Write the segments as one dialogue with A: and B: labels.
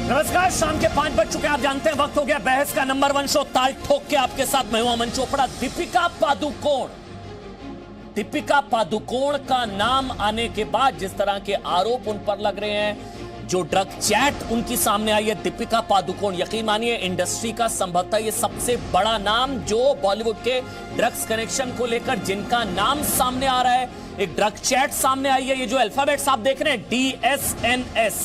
A: नमस्कार, शाम के 5 बज चुके हैं। आप जानते हैं वक्त हो गया बहस का नंबर 1 शो ताल ठोक के आपके साथ मैं हूं अमन चोपड़ा। दीपिका पादुकोण का नाम आने के बाद जिस तरह के आरोप उन पर लग रहे हैं, जो ड्रग चैट उनकी सामने आई है, दीपिका पादुकोण यकीन मानिए इंडस्ट्री का संभवतः ये सबसे बड़ा नाम जो बॉलीवुड के ड्रग्स कनेक्शन को लेकर जिनका नाम सामने आ रहा है। एक ड्रग चैट सामने आई है, ये जो अल्फाबेट्स आप देख रहे हैं DSNS,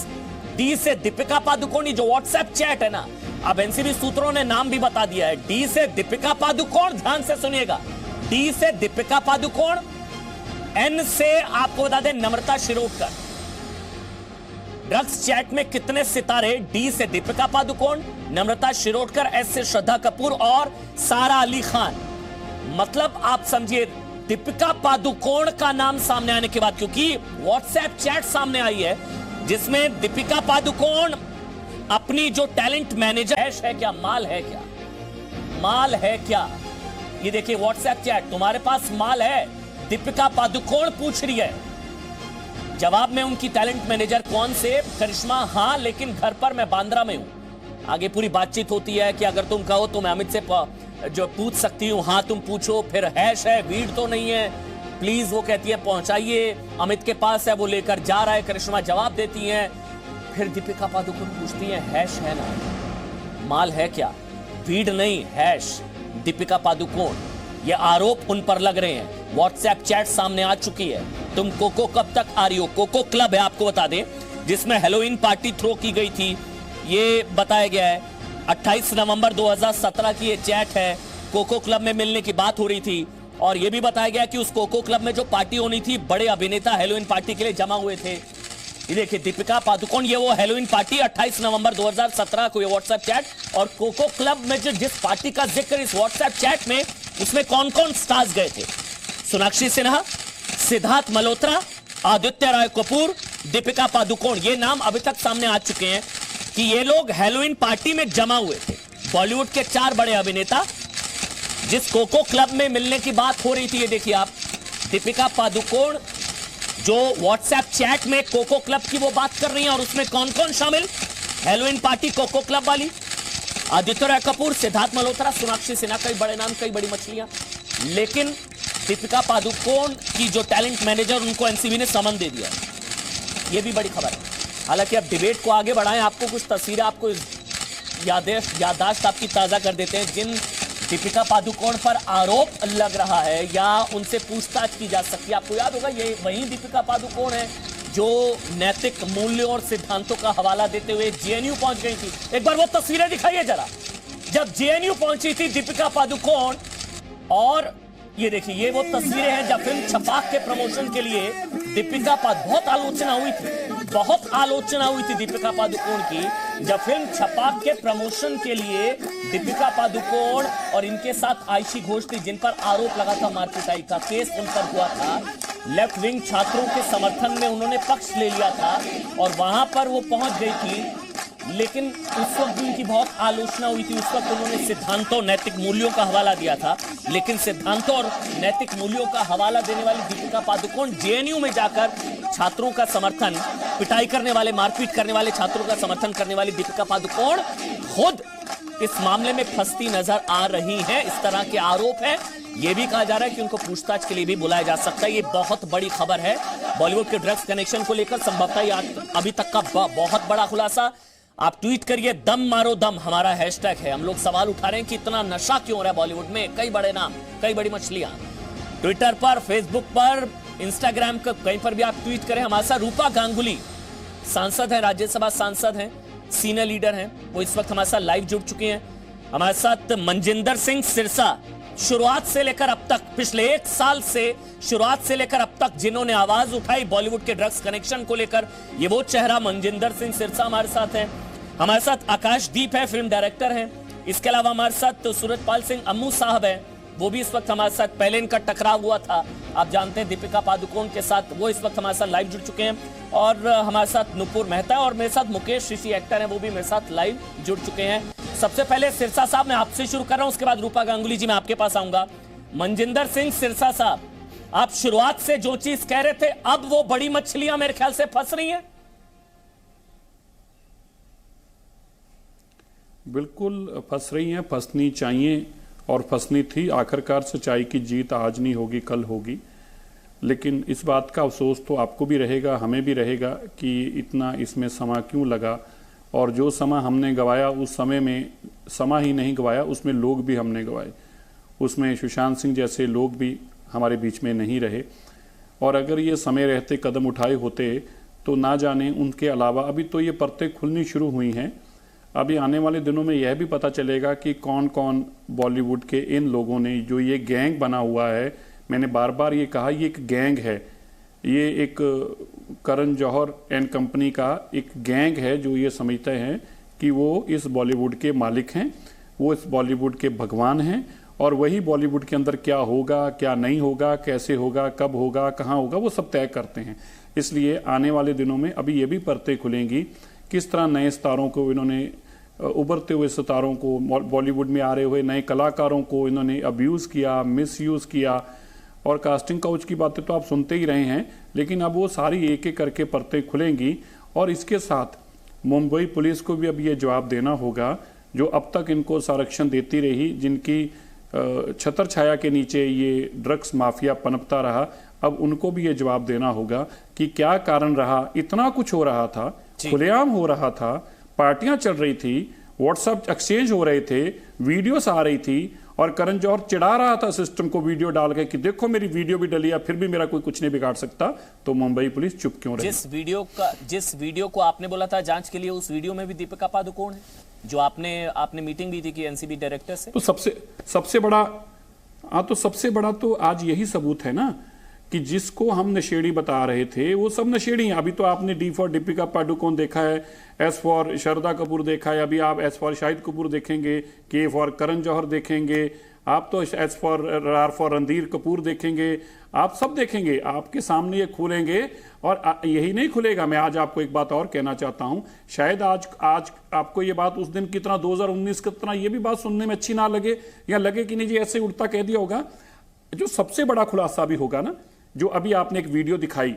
A: डी से दीपिका पादुकोण, जो व्हाट्सएप चैट है ना, अब एनसीबी सूत्रों ने नाम भी बता दिया है। डी से दीपिका पादुकोण, ध्यान से सुनिएगा, डी से दीपिका पादुकोण, एन से आपको बता दें नम्रता शिरोडकर। ड्रग्स चैट में कितने सितारे? डी से दीपिका पादुकोण, नम्रता शिरोडकर, एस से श्रद्धा कपूर और सारा अली खान। मतलब आप समझिए दीपिका पादुकोण का नाम सामने आने के बाद, क्योंकि व्हाट्सएप चैट सामने आई है जिसमें दीपिका पादुकोण अपनी जो टैलेंट मैनेजर है क्या, माल है क्या, माल है क्या, ये देखिए व्हाट्सएप चैट, तुम्हारे पास माल है? दीपिका पादुकोण पूछ रही है। जवाब में उनकी टैलेंट मैनेजर कौन से? करिश्मा, हां लेकिन घर पर मैं बांद्रा में हूं। आगे पूरी बातचीत होती है कि अगर तुम कहो तो मैं अमित से जो पूछ सकती हूं, हां तुम पूछो। फिर हैश है, भीड़ तो नहीं है, प्लीज वो कहती है पहुंचाइए, अमित के पास है, वो लेकर जा रहा है, करिश्मा जवाब देती हैं। फिर दीपिका पादुकोण पूछती है हैश है ना, माल है क्या? भीड़ नहीं, हैश। दीपिका पादुकोण, ये आरोप उन पर लग रहे हैं। व्हाट्सएप चैट सामने आ चुकी है। तुम कोको कब तक आ रही हो? कोको क्लब है, आपको बता दें, जिसमें हेलोइन पार्टी थ्रो की गई थी, ये बताया गया है। 28 नवंबर 2017 की ये चैट है। कोको क्लब में मिलने की बात हो रही थी और यह भी बताया गया कि उस कोको क्लब में जो पार्टी होनी थी, बड़े अभिनेता हेलोइन पार्टी के लिए जमा हुए थे। ये देखिए दीपिका पादुकोण, ये वो हेलोइन पार्टी 28 नवंबर 2017 को ये व्हाट्सएप चैट। और कोको क्लब में जो जिस पार्टी का जिक्र इस व्हाट्सएप चैट में, उसमें कौन कौन स्टार्स गए थे? सोनाक्षी सिन्हा, सिद्धार्थ मल्होत्रा, आदित्य राय कपूर, दीपिका पादुकोण, ये नाम अभी तक सामने आ चुके हैं कि ये लोग हेलोइन पार्टी में जमा हुए थे। बॉलीवुड के 4 बड़े अभिनेता जिस कोको क्लब में मिलने की बात हो रही थी, ये देखिए आप, दीपिका पादुकोण जो व्हाट्सएप चैट में कोको क्लब की वो बात कर रही हैं। और उसमें कौन कौन शामिल? हेलोइन पार्टी कोको क्लब वाली, आदित्य राय कपूर, सिद्धार्थ मल्होत्रा, सोनाक्षी सिन्हा, कई बड़े नाम, कई बड़ी मछलियां। लेकिन दीपिका पादुकोण की जो टैलेंट मैनेजर, उनको एनसीबी ने समन दे दिया, ये भी बड़ी खबर है। हालांकि अब डिबेट को आगे बढ़ाएं, आपको कुछ तस्वीरें, आपको याददाश्त आपकी ताजा कर देते हैं जिन दीपिका पादुकोण पर आरोप लग रहा है या उनसे पूछताछ की जा सकती है। आपको याद होगा ये वही दीपिका पादुकोण है जो नैतिक मूल्यों और सिद्धांतों का हवाला देते हुए जेएनयू पहुंच गई थी। एक बार वो तस्वीरें दिखाइए जरा, जब जेएनयू पहुंची थी दीपिका पादुकोण। और ये देखिए, ये वो तस्वीरें हैं जब फिल्म छपाक के प्रमोशन के लिए दीपिका बहुत आलोचना हुई थी, बहुत आलोचना हुई थी दीपिका पादुकोण की। जब फिल्म छपाक के प्रमोशन के लिए दीपिका पादुकोण और इनके साथ आयशी घोष थी, जिन पर आरोप लगा था मारपिटाई का, केस उन पर हुआ था। लेफ्ट विंग छात्रों के समर्थन में उन्होंने पक्ष ले लिया था और वहां पर वो पहुंच गई थी। लेकिन उस वक्त भी उनकी बहुत आलोचना हुई थी। उस वक्त उन्होंने सिद्धांतों, नैतिक मूल्यों का हवाला दिया था। लेकिन सिद्धांतों और नैतिक मूल्यों का हवाला देने वाली दीपिका पादुकोण जेएनयू में जाकर छात्रों का समर्थन, पिटाई करने वाले, मारपीट करने वाले छात्रों का समर्थन करने वाली दीपिका पादुकोण खुद इस मामले में फंसती नजर आ रही है। इस तरह के आरोप है। यह भी कहा जा रहा है कि उनको पूछताछ के लिए भी बुलाया जा सकता है। ये बहुत बड़ी खबर है बॉलीवुड के ड्रग्स कनेक्शन को लेकर, संभवतः अभी तक का बहुत बड़ा खुलासा। आप ट्वीट करिए, दम मारो दम हमारा हैशटैग है। हम लोग सवाल उठा रहे हैं कि इतना नशा क्यों हो रहा है बॉलीवुड में? कई बड़े नाम, कई बड़ी मछलियां। ट्विटर पर, फेसबुक पर, इंस्टाग्राम पर, कहीं पर भी आप ट्वीट करें। हमारे साथ रूपा गांगुली सांसद है, राज्यसभा सांसद हैं, सीनियर लीडर हैं, वो इस वक्त हमारे साथ लाइव जुड़ चुके हैं। हमारे साथ मनजिंदर सिंह सिरसा, शुरुआत से लेकर अब तक, पिछले 1 साल से शुरुआत से लेकर अब तक जिन्होंने आवाज उठाई बॉलीवुड के ड्रग्स कनेक्शन को लेकर, ये वो चेहरा मनजिंदर सिंह सिरसा हमारे साथ हैं। हमारे साथ आकाशदीप है, फिल्म डायरेक्टर हैं। इसके अलावा हमारे साथ सूरजपाल सिंह अम्मू साहब हैं, वो भी इस वक्त हमारे साथ, पहले इनका टकराव हुआ था, आप जानते हैं, दीपिका पादुकोण के साथ, वो इस वक्त हमारे साथ लाइव जुड़ चुके हैं। और हमारे साथ नुपुर मेहता और मेरे साथ मुकेश ऋषि एक्टर हैं, वो भी मेरे साथ लाइव जुड़ चुके हैं। सबसे पहले सिरसा साहब, मैं आपसे शुरू कर रहा हूं, उसके बाद रूपा गांगुली जी मैं आपके पास आऊंगा। मनजिंदर सिंह सिरसा साहब, आप शुरुआत से जो चीज कह रहे थे, अब वो बड़ी मछलियां मेरे ख्याल से फंस रही हैं।
B: बिल्कुल फंस रही हैं, फंसनी चाहिए और फंसनी थी। आखिरकार सच्चाई की जीत आज नहीं होगी, कल होगी। लेकिन इस बात का अफसोस तो आपको भी रहेगा, हमें भी रहेगा कि इतना इसमें समा क्यों लगा, और जो समा हमने गवाया उस समय में समा ही नहीं गवाया, उसमें लोग भी हमने गवाए। उसमें सुशांत सिंह जैसे लोग भी हमारे बीच में नहीं रहे, और अगर ये समय रहते कदम उठाए होते तो ना जाने उनके अलावा, अभी तो ये परतें खुलनी शुरू हुई हैं, अभी आने वाले दिनों में यह भी पता चलेगा कि कौन कौन बॉलीवुड के इन लोगों ने, जो ये गैंग बना हुआ है, मैंने बार बार ये कहा, ये एक गैंग है, ये एक करण जौहर एंड कंपनी का एक गैंग है जो ये समझते हैं कि वो इस बॉलीवुड के मालिक हैं, वो इस बॉलीवुड के भगवान हैं, और वही बॉलीवुड के अंदर क्या होगा, क्या नहीं होगा, कैसे होगा, कब होगा, कहाँ होगा, वो सब तय करते हैं। इसलिए आने वाले दिनों में अभी ये भी परतें खुलेंगी, किस तरह नए सितारों को इन्होंने, उभरते हुए सितारों को, बॉलीवुड में आ रहे हुए नए कलाकारों को इन्होंने अब्यूज़ किया, मिसयूज़ किया। और कास्टिंग काउच की बातें तो आप सुनते ही रहे हैं, लेकिन अब वो सारी एक एक करके परतें खुलेंगी। और इसके साथ मुंबई पुलिस को भी अब ये जवाब देना होगा, जो अब तक इनको संरक्षण देती रही, जिनकी छतर छाया के नीचे ये ड्रग्स माफिया पनपता रहा, अब उनको भी ये जवाब देना होगा कि क्या कारण रहा। इतना कुछ हो रहा था, खुलेआम हो रहा था, पार्टियां चल रही थी, व्हाट्सएप एक्सचेंज हो रहे थे, वीडियोस आ रही थी, और करण जौहर चिढ़ा रहा था सिस्टम को वीडियो डाल के कि देखो मेरी वीडियो भी डली है, फिर भी मेरा कोई कुछ नहीं बिगाड़ सकता। तो मुंबई पुलिस चुप क्यों रही?
A: जिस वीडियो को आपने बोला था जांच के लिए, उस वीडियो में भी दीपिका पादुकोण है, जो आपने मीटिंग दी थी कि एनसीबी डायरेक्टर से।
B: तो सबसे बड़ा तो आज यही सबूत है ना कि जिसको हम नशेड़ी बता रहे थे वो सब नशेड़ी हैं। अभी तो आपने डी फॉर दीपिका पादुकोण देखा है, एस फॉर श्रद्धा कपूर देखा है, अभी आप एस फॉर शाहिद कपूर देखेंगे, के फॉर करण जौहर देखेंगे, आप तो S for R for Randhir Kapoor देखेंगे, आप सब देखेंगे, आपके सामने ये खुलेंगे। और यही नहीं खुलेगा, मैं आज आपको एक बात और कहना चाहता हूं, शायद आज आपको ये बात उस दिन कितना 2019 कितना ये भी बात सुनने में अच्छी ना लगे, या लगे कि नहीं जी ऐसे उल्टा कह दिया होगा। जो सबसे बड़ा खुलासा भी होगा ना, जो अभी आपने एक वीडियो दिखाई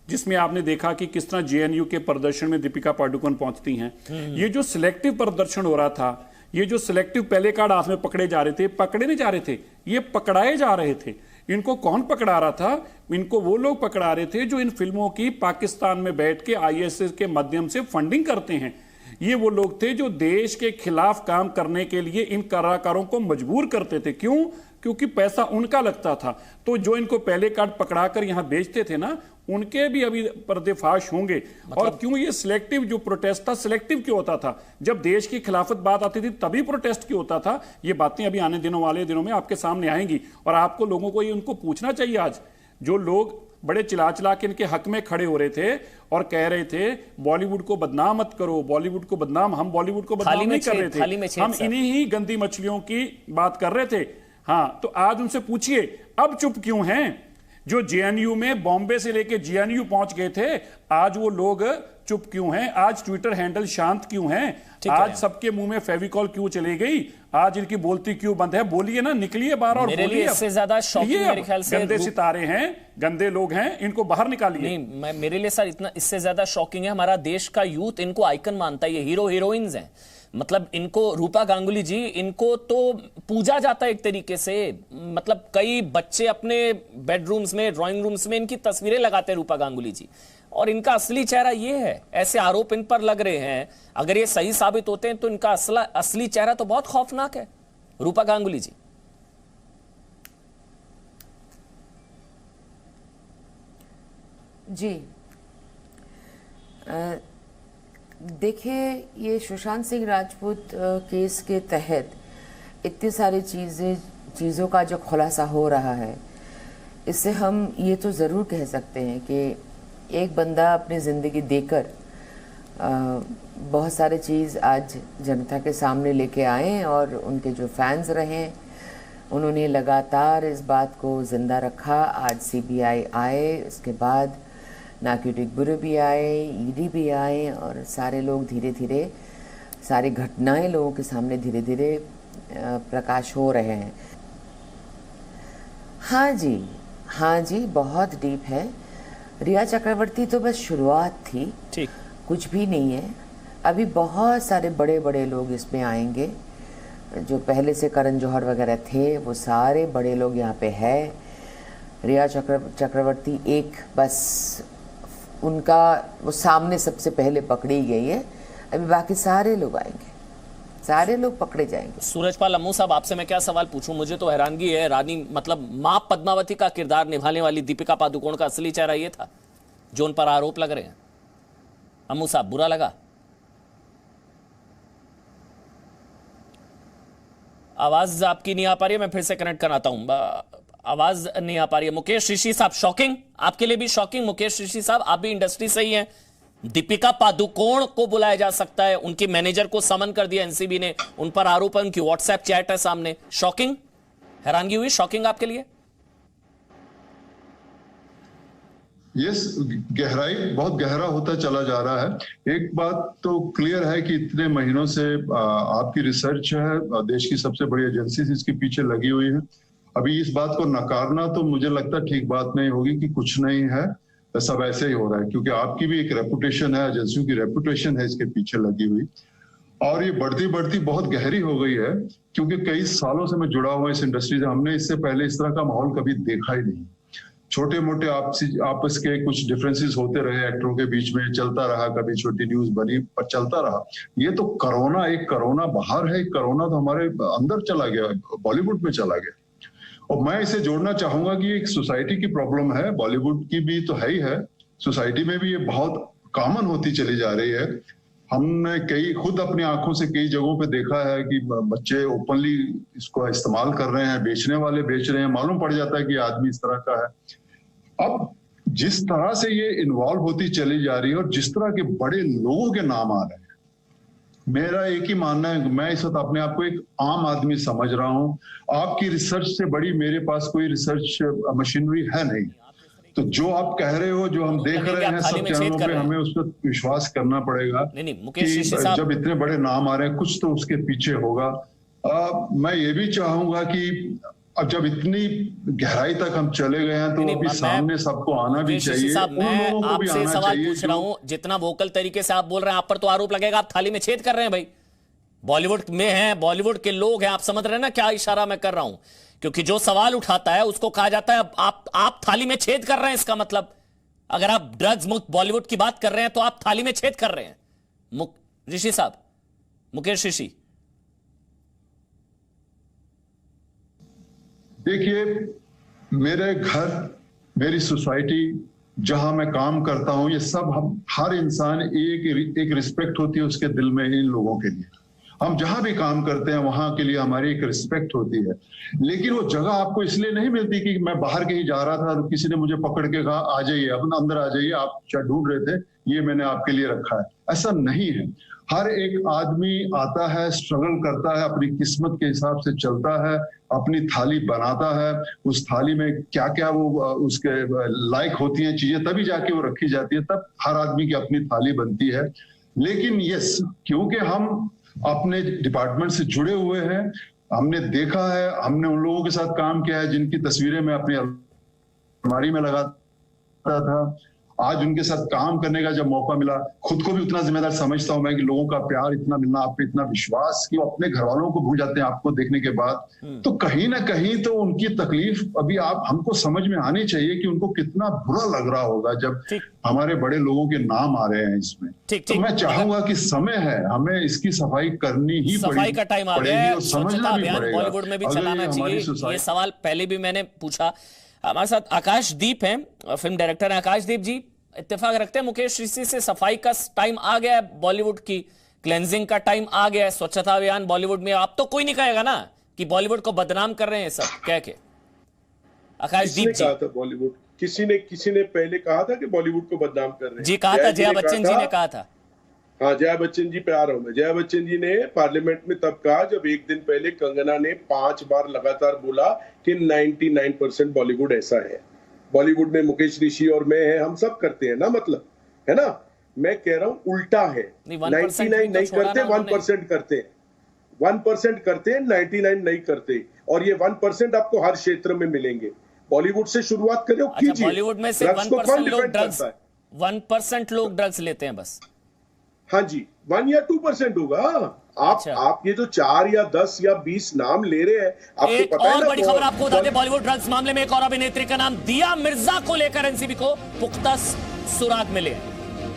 B: जिसमें आपने देखा कि किस तरह जेएनयू के प्रदर्शन में दीपिका पादुकोण पहुंचती हैं, ये जो सिलेक्टिव प्रदर्शन हो रहा था, ये जो सिलेक्टिव पहले कार्ड हाथ में पकड़े जा रहे थे, पकड़े नहीं जा रहे थे, ये पकड़ाए जा रहे थे। इनको कौन पकड़ा रहा था? इनको वो लोग पकड़ा रहे थे जो इन फिल्मों की पाकिस्तान में बैठ के आईएसआई के माध्यम से फंडिंग करते हैं। ये वो लोग थे जो देश के खिलाफ काम करने के लिए इन कलाकारों को मजबूर करते थे। क्यों? क्योंकि पैसा उनका लगता था। तो जो इनको पहले कार्ड पकड़ाकर यहां बेचते थे ना, उनके भी अभी पर्देफाश होंगे। और क्यों ये सिलेक्टिव जो प्रोटेस्ट था, सिलेक्टिव क्यों होता था? जब देश की खिलाफत बात आती थी तभी प्रोटेस्ट क्यों होता था? ये बातें अभी आने वाले दिनों में आपके सामने आएंगी, और आपको लोगों को ये उनको पूछना चाहिए। आज जो लोग बड़े चिल्ला के इनके हक में खड़े हो रहे थे और कह रहे थे बॉलीवुड को बदनाम मत करो, बॉलीवुड को बदनाम, हम बॉलीवुड को बदनाम नहीं कर रहे थे, हम इन्हीं ही गंदी मछलियों की बात कर रहे थे। हाँ, तो आज उनसे पूछिए अब चुप क्यों हैं? जो जेएनयू में बॉम्बे से लेके जेएनयू पहुंच गए थे, आज वो लोग चुप क्यों हैं? आज ट्विटर हैंडल शांत क्यों हैं? आज सबके मुंह में फेविकॉल क्यों चली गई? आज इनकी बोलती क्यों बंद है? बोलिए ना, निकलिए बाहर और बोलिए।
A: इससे ज्यादा शॉकिंग मेरे ख्याल से
B: गंदे सितारे हैं, गंदे लोग हैं, इनको बाहर निकालिए।
A: नहीं, मेरे लिए सर इतना इससे ज्यादा शॉकिंग है, हमारा देश का यूथ इनको आइकन मानता है, ये हीरो हीरोइंस हैं। मतलब इनको, रूपा गांगुली जी, इनको तो पूजा जाता है एक तरीके से। मतलब कई बच्चे अपने बेडरूम्स में, ड्राइंग रूम्स में इनकी तस्वीरें लगाते हैं रूपा गांगुली जी, और इनका असली चेहरा ये है। ऐसे आरोप इन पर लग रहे हैं, अगर ये सही साबित होते हैं तो इनका असली चेहरा तो बहुत खौफनाक है। रूपा गांगुली जी,
C: जी देखिए, ये सुशांत सिंह राजपूत केस के तहत इतनी सारी चीज़ों का जो खुलासा हो रहा है, इससे हम ये तो ज़रूर कह सकते हैं कि एक बंदा अपनी ज़िंदगी देकर बहुत सारे चीज़ आज जनता के सामने लेके आए, और उनके जो फैंस रहे उन्होंने लगातार इस बात को ज़िंदा रखा। आज सीबीआई आए, उसके बाद नार्कोटिक ब्यूरो भी आए, ईडी भी आए, और सारे लोग धीरे धीरे, सारी घटनाएं लोगों के सामने धीरे धीरे प्रकाश हो रहे हैं। हाँ जी, बहुत डीप है। रिया चक्रवर्ती तो बस शुरुआत थी, ठीक, कुछ भी नहीं है। अभी बहुत सारे बड़े बड़े लोग इसमें आएंगे, जो पहले से करण जौहर वगैरह थे वो सारे बड़े लोग यहाँ पे है। रिया चक्रवर्ती एक बस उनका वो सामने सबसे पहले पकड़ी गई है, अभी बाकी सारे लोग आएंगे, सारे लोग पकड़े जाएंगे।
A: सूरजपाल अम्मू साहब, आपसे मैं क्या सवाल पूछूं, मुझे तो हैरानगी है, रानी मतलब मां पद्मावती का किरदार निभाने वाली दीपिका पादुकोण का असली चेहरा ये था जो उन पर आरोप लग रहे हैं। अम्मू साहब, बुरा लगा? आवाज आपकी नहीं आ पा रही है, मैं फिर से कनेक्ट कराता हूं, आवाज नहीं आ पा रही है। मुकेश ऋषि साहब, शॉकिंग, आपके लिए भी शॉकिंग? मुकेश ऋषि साहब, आप भी इंडस्ट्री से ही हैं। दीपिका पादुकोण को बुलाया जा सकता है, उनके मैनेजर को समन कर दिया एनसीबी ने, उन पर आरोप है, उनकी व्हाट्सएप चैट है सामने। शॉकिंग, हैरानगी हुई? शॉकिंग आपके लिए?
D: यस, गहराई बहुत गहरा होता चला जा रहा है। एक बात तो क्लियर है कि इतने महीनों से आपकी रिसर्च है, देश की सबसे बड़ी एजेंसी इसके पीछे लगी हुई है। अभी इस बात को नकारना तो मुझे लगता ठीक बात नहीं होगी कि कुछ नहीं है, सब ऐसे ही हो रहा है, क्योंकि आपकी भी एक रेपुटेशन है, एजेंसियों की रेपुटेशन है इसके पीछे लगी हुई, और ये बढ़ती बढ़ती बहुत गहरी हो गई है। क्योंकि कई सालों से मैं जुड़ा हुआ इस इंडस्ट्री से, हमने इससे पहले इस तरह का माहौल कभी देखा ही नहीं। छोटे मोटे आपस के कुछ डिफरेंसेस होते रहे एक्टरों के बीच में, चलता रहा, कभी छोटी न्यूज बनी पर चलता रहा। ये तो कोरोना, एक कोरोना बाहर है, एक कोरोना तो हमारे अंदर चला गया, बॉलीवुड में चला गया। और मैं इसे जोड़ना चाहूंगा कि एक सोसाइटी की प्रॉब्लम है, बॉलीवुड की भी तो है ही है, सोसाइटी में भी ये बहुत कॉमन होती चली जा रही है। हमने खुद अपनी आंखों से कई जगहों पे देखा है कि बच्चे ओपनली इसको इस्तेमाल कर रहे हैं, बेचने वाले बेच रहे हैं, मालूम पड़ जाता है कि आदमी इस तरह का है। अब जिस तरह से ये इन्वॉल्व होती चली जा रही है और जिस तरह के बड़े लोगों के नाम आ रहे हैं, मेरा एक ही मानना है, मैं इस वक्त अपने आप को एक आम आदमी समझ रहा हूं। आपकी रिसर्च से बड़ी मेरे पास कोई रिसर्च मशीनरी है नहीं। तो जो आप कह रहे हो, जो हम देख रहे हैं सब चैनलों पे, हमें उस पर विश्वास करना पड़ेगा कि जब इतने बड़े नाम आ रहे हैं, कुछ तो उसके पीछे होगा। मैं ये भी चाहूंगा कि अब जब इतनी गहराई तक हम चले गए हैं तो अभी सामने सबको आना भी चाहिए।
A: मैं आपसे सवाल पूछ रहा हूं, जितना वोकल तरीके से आप बोल रहे हैं, आप पर तो आरोप लगेगा आप थाली में छेद कर रहे हैं भाई। बॉलीवुड में हैं, बॉलीवुड के लोग हैं, आप समझ रहे हैं ना क्या इशारा मैं कर रहा हूं? क्योंकि जो सवाल उठाता है उसको कहा जाता है आप थाली में छेद कर रहे हैं। इसका मतलब अगर आप ड्रग्स मुक्त बॉलीवुड की बात कर रहे हैं तो आप थाली में छेद कर रहे हैं। ऋषि साहब, मुकेश ऋषि,
D: देखिए, मेरे घर, मेरी सोसाइटी, जहां मैं काम करता हूं, ये सब हम हर इंसान एक रिस्पेक्ट होती है उसके दिल में इन लोगों के लिए। हम जहां भी काम करते हैं वहां के लिए हमारी एक रिस्पेक्ट होती है। लेकिन वो जगह आपको इसलिए नहीं मिलती कि मैं बाहर कहीं जा रहा था तो किसी ने मुझे पकड़ के कहा आ जाइए, अपना अंदर आ जाइए, आप क्या ढूंढ रहे थे, ये मैंने आपके लिए रखा है। ऐसा नहीं है। हर एक आदमी आता है, स्ट्रगल करता है, अपनी किस्मत के हिसाब से चलता है, अपनी थाली बनाता है। उस थाली में क्या क्या वो उसके लायक होती हैं चीजें, तभी जाके वो रखी जाती है, तब हर आदमी की अपनी थाली बनती है। लेकिन यस, क्योंकि हम अपने डिपार्टमेंट से जुड़े हुए हैं, हमने देखा है, हमने उन लोगों के साथ काम किया है जिनकी तस्वीरें मैं अपनी अलमारी में लगाता था। आज उनके साथ काम करने का जब मौका मिला, खुद को भी उतना जिम्मेदार समझता हूं मैं कि लोगों का प्यार इतना मिलना, आप पे इतना विश्वास कि वो अपने घर वालों को भूल जाते हैं आपको देखने के बाद। तो कहीं ना कहीं तो उनकी तकलीफ अभी आप हमको समझ में आनी चाहिए कि उनको कितना बुरा लग रहा होगा जब हमारे बड़े लोगों के नाम आ रहे हैं इसमें। तो मैं चाहूंगा कि समय है, हमें इसकी सफाई करनी ही पड़ेगी।
A: सफाई का टाइम आ गया है, समझना भी पड़ेगा, बॉलीवुड में भी चलाना चाहिए। ये सवाल पहले भी मैंने पूछा। हमारे साथ आकाशदीप हैं, फिल्म डायरेक्टर हैं। आकाशदीप जी, इत्तेफाक रखते हैं मुकेश ऋषि से सफाई का टाइम आ गया है, बॉलीवुड की क्लेंजिंग का टाइम आ गया है, स्वच्छता अभियान बॉलीवुड में। आप तो कोई नहीं कहेगा ना कि बॉलीवुड को बदनाम कर रहे हैं सब कह के? आकाशदीप जी,
E: कहा था बॉलीवुड, किसी ने पहले कहा था कि बॉलीवुड को बदनाम कर रहे हैं?
A: जी कहा था, जया बच्चन जी ने कहा था।
E: हाँ, जया बच्चन जी पे आ रहा हूं मैं। जया बच्चन जी ने पार्लियामेंट में तब कहा जब एक दिन पहले कंगना ने 5 बार लगातार बोला कि 99% बॉलीवुड ऐसा है। बॉलीवुड में मुकेश ऋषि और मैं है, हम सब करते हैं ना, मतलब है ना। मैं कह रहा हूं उल्टा है, 99 नहीं करते, 1% करते हैं, 1% करते हैं, 99 नहीं करते। और ये 1% आपको हर क्षेत्र में मिलेंगे। बॉलीवुड से शुरुआत करो, कीजिए।
A: बॉलीवुड में से 1% लोग ड्रग्स लेते हैं बस।
E: हाँ जी, 1 या 2% होगा। आप ये जो 4 या 10 या 20 नाम ले रहे हैं, आपको
A: एक
E: पता है
A: और
E: ना,
A: बड़ी खबर आपको बता दें, बॉलीवुड ड्रग्स मामले में एक और अभिनेत्री का नाम दिया मिर्जा को लेकर एनसीबी को पुख्ता सुराग मिले।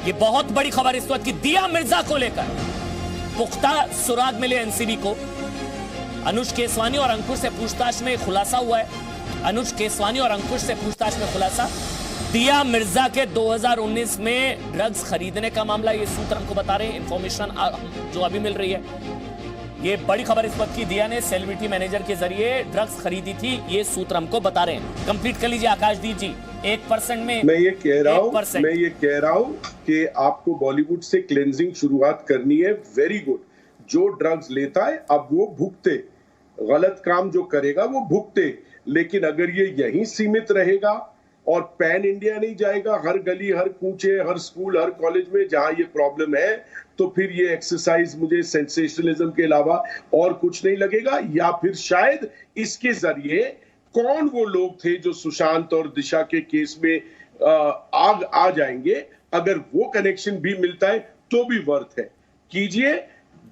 A: ये बहुत बड़ी खबर इस वक्त की दिया मिर्जा को लेकर पुख्ता सुराग मिले एनसीबी को। अनुज केसवानी और अंकुश से पूछताछ में खुलासा हुआ है। अनुज केसवानी और अंकुश से पूछताछ में खुलासा, दिया मिर्जा के 2019 में ड्रग्स खरीदने का मामला, ये सूत्र हमको बता रहे हैं, इंफॉर्मेशन जो अभी मिल रही है। ये बड़ी खबर इस वक्त की, दिया ने सेलिब्रिटी मैनेजर के जरिए ड्रग्स खरीदी थी, ये सूत्र हमको बता रहे हैं। कंप्लीट कर लीजिए आकाशदीप जी। 1% में
E: मैं ये कह रहा हूं कि आपको बॉलीवुड से क्लेंजिंग शुरुआत करनी है। Very good. जो ड्रग्स लेता है अब वो भुगते, गलत काम जो करेगा वो भुगते। लेकिन अगर ये यहीं सीमित रहेगा और पैन इंडिया नहीं जाएगा, हर गली, हर कूचे, हर स्कूल, हर कॉलेज में जहां ये प्रॉब्लम है, तो फिर ये एक्सरसाइज मुझे सेंसेशनलिज्म के अलावा और कुछ नहीं लगेगा। या फिर शायद इसके जरिए कौन वो लोग थे जो सुशांत और दिशा के केस में आग आ जाएंगे, अगर वो कनेक्शन भी मिलता है तो भी वर्थ है। कीजिए।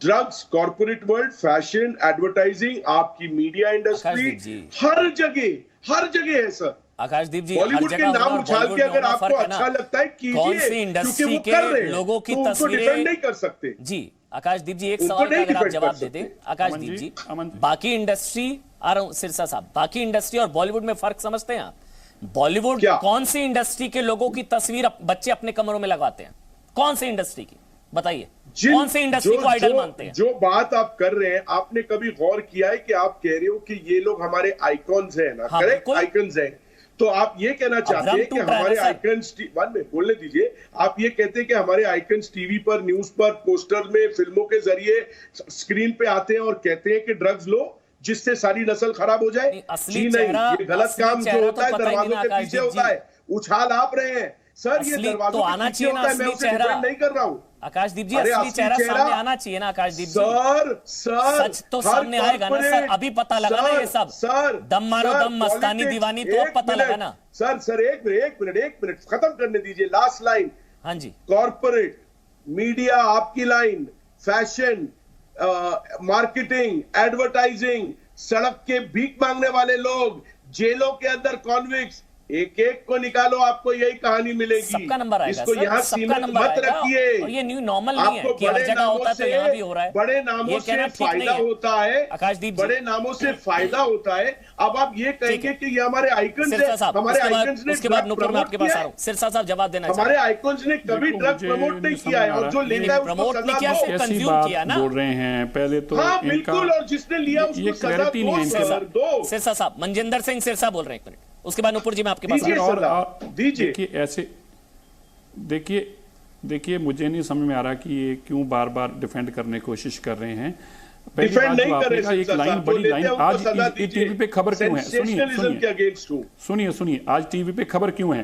E: Drugs, corporate world, fashion, advertising, आपकी मीडिया इंडस्ट्री, हर जगह है सर।
A: आकाशदीप जी,
E: बॉलीवुड के नाम उछाल के अगर आपको अच्छा लगता है कीजिए, क्योंकि वो कर रहे हैं,
A: लोगों की
E: तो उनको डिफेंड नहीं कर सकते।
A: जी आकाशदीप जी, एक सवाल का अगर आप जवाब दे दें आकाशदीप जी, बाकी इंडस्ट्री, आ रहा हूं सिरसा साहब, बाकी इंडस्ट्री और बॉलीवुड में फर्क समझते हैं आप? बॉलीवुड कौन सी इंडस्ट्री के लोगों की तस्वीर बच्चे अपने कमरों में लगाते हैं? कौन सी इंडस्ट्री की बताइए? कौन सी इंडस्ट्री को आइडल मानते हैं?
E: जो बात आप कर रहे हैं, आपने कभी गौर किया है कि आप कह रहे हो कि ये लोग हमारे आइकॉन्स हैं ना? करेक्ट, आइकॉन्स हैं। तो आप ये कहना चाहते हैं कि हमारे आइकन्स, वन में बोलने दीजिए, आप ये कहते हैं कि हमारे आइकन्स टीवी पर, न्यूज पर, पोस्टर में, फिल्मों के जरिए स्क्रीन पे आते हैं और कहते हैं कि ड्रग्स लो जिससे सारी नस्ल खराब हो जाए? जी नहीं, ये गलत काम जो होता है दरवाजों के पीछे होता है। उछाल आप रहे हैं सर, ये दरवाजों के पीछे होता है, मैं उसे डिफेंड नहीं कर रहा हूँ।
A: आकाशदीप जी, असली चेहरा सामने आना चाहिए ना आकाशदीप जी।
E: सर
A: सच तो सामने आएगा ना सर, अभी पता लगा ना ये सब।
E: सर
A: दम मारो दम, मस्तानी दीवानी, तो अब पता लगा ना।
E: सर एक मिनट खत्म करने दीजिए। Last line.
A: हाँ जी।
E: कॉर्पोरेट, मीडिया आपकी लाइन, फैशन, मार्केटिंग, एडवर्टाइजिंग, सड़क के भीख मांगने वाले लोग, जेलों के अंदर कॉन्विक्ट्स, एक एक को निकालो, आपको यही कहानी मिलेगी।
A: सबका नंबर आएगा
E: इसको यहाँ सीमित मत रखिए।
A: और ये न्यू नॉर्मल नहीं है कि हर जगह होता है तो यहाँ भी हो रहा है।
E: बड़े नामों से फायदा होता है आकाशदीप, बड़े नामों से फायदा होता है। अब आप ये कहेंगे कि ये हमारे आइकन्स हैं, हमारे आइकन्स ने,
A: उसके बाद नुपुर में आपके पास आ रहा हूँ। सिरसा साहब जवाब देना,
E: हमारे आइकन्स ने कभी ड्रग प्रमोट नहीं किया है, और जो लेता है
A: प्रमोट नहीं किया, कंज्यूम किया ना।
B: बोल रहे हैं पहले तो।
E: हाँ बिल्कुल, और जिसने लिया उसको सजा दो।
A: सिरसा साहब, मनजिंदर सिंह सिरसा बोल रहे हैं, एक मिनट, उसके बाद नुपुर जी मैं आपके पास
B: देखिए ऐसे देखिए मुझे नहीं समझ में आ रहा कि ये क्यों बार बार डिफेंड करने की कोशिश कर रहे हैं।
E: डिफेंड नहीं कर रहे,
B: एक लाइन, बड़ी लाइन, आज टीवी पे खबर क्यों है? सुनिए, आज टीवी पे खबर क्यों है?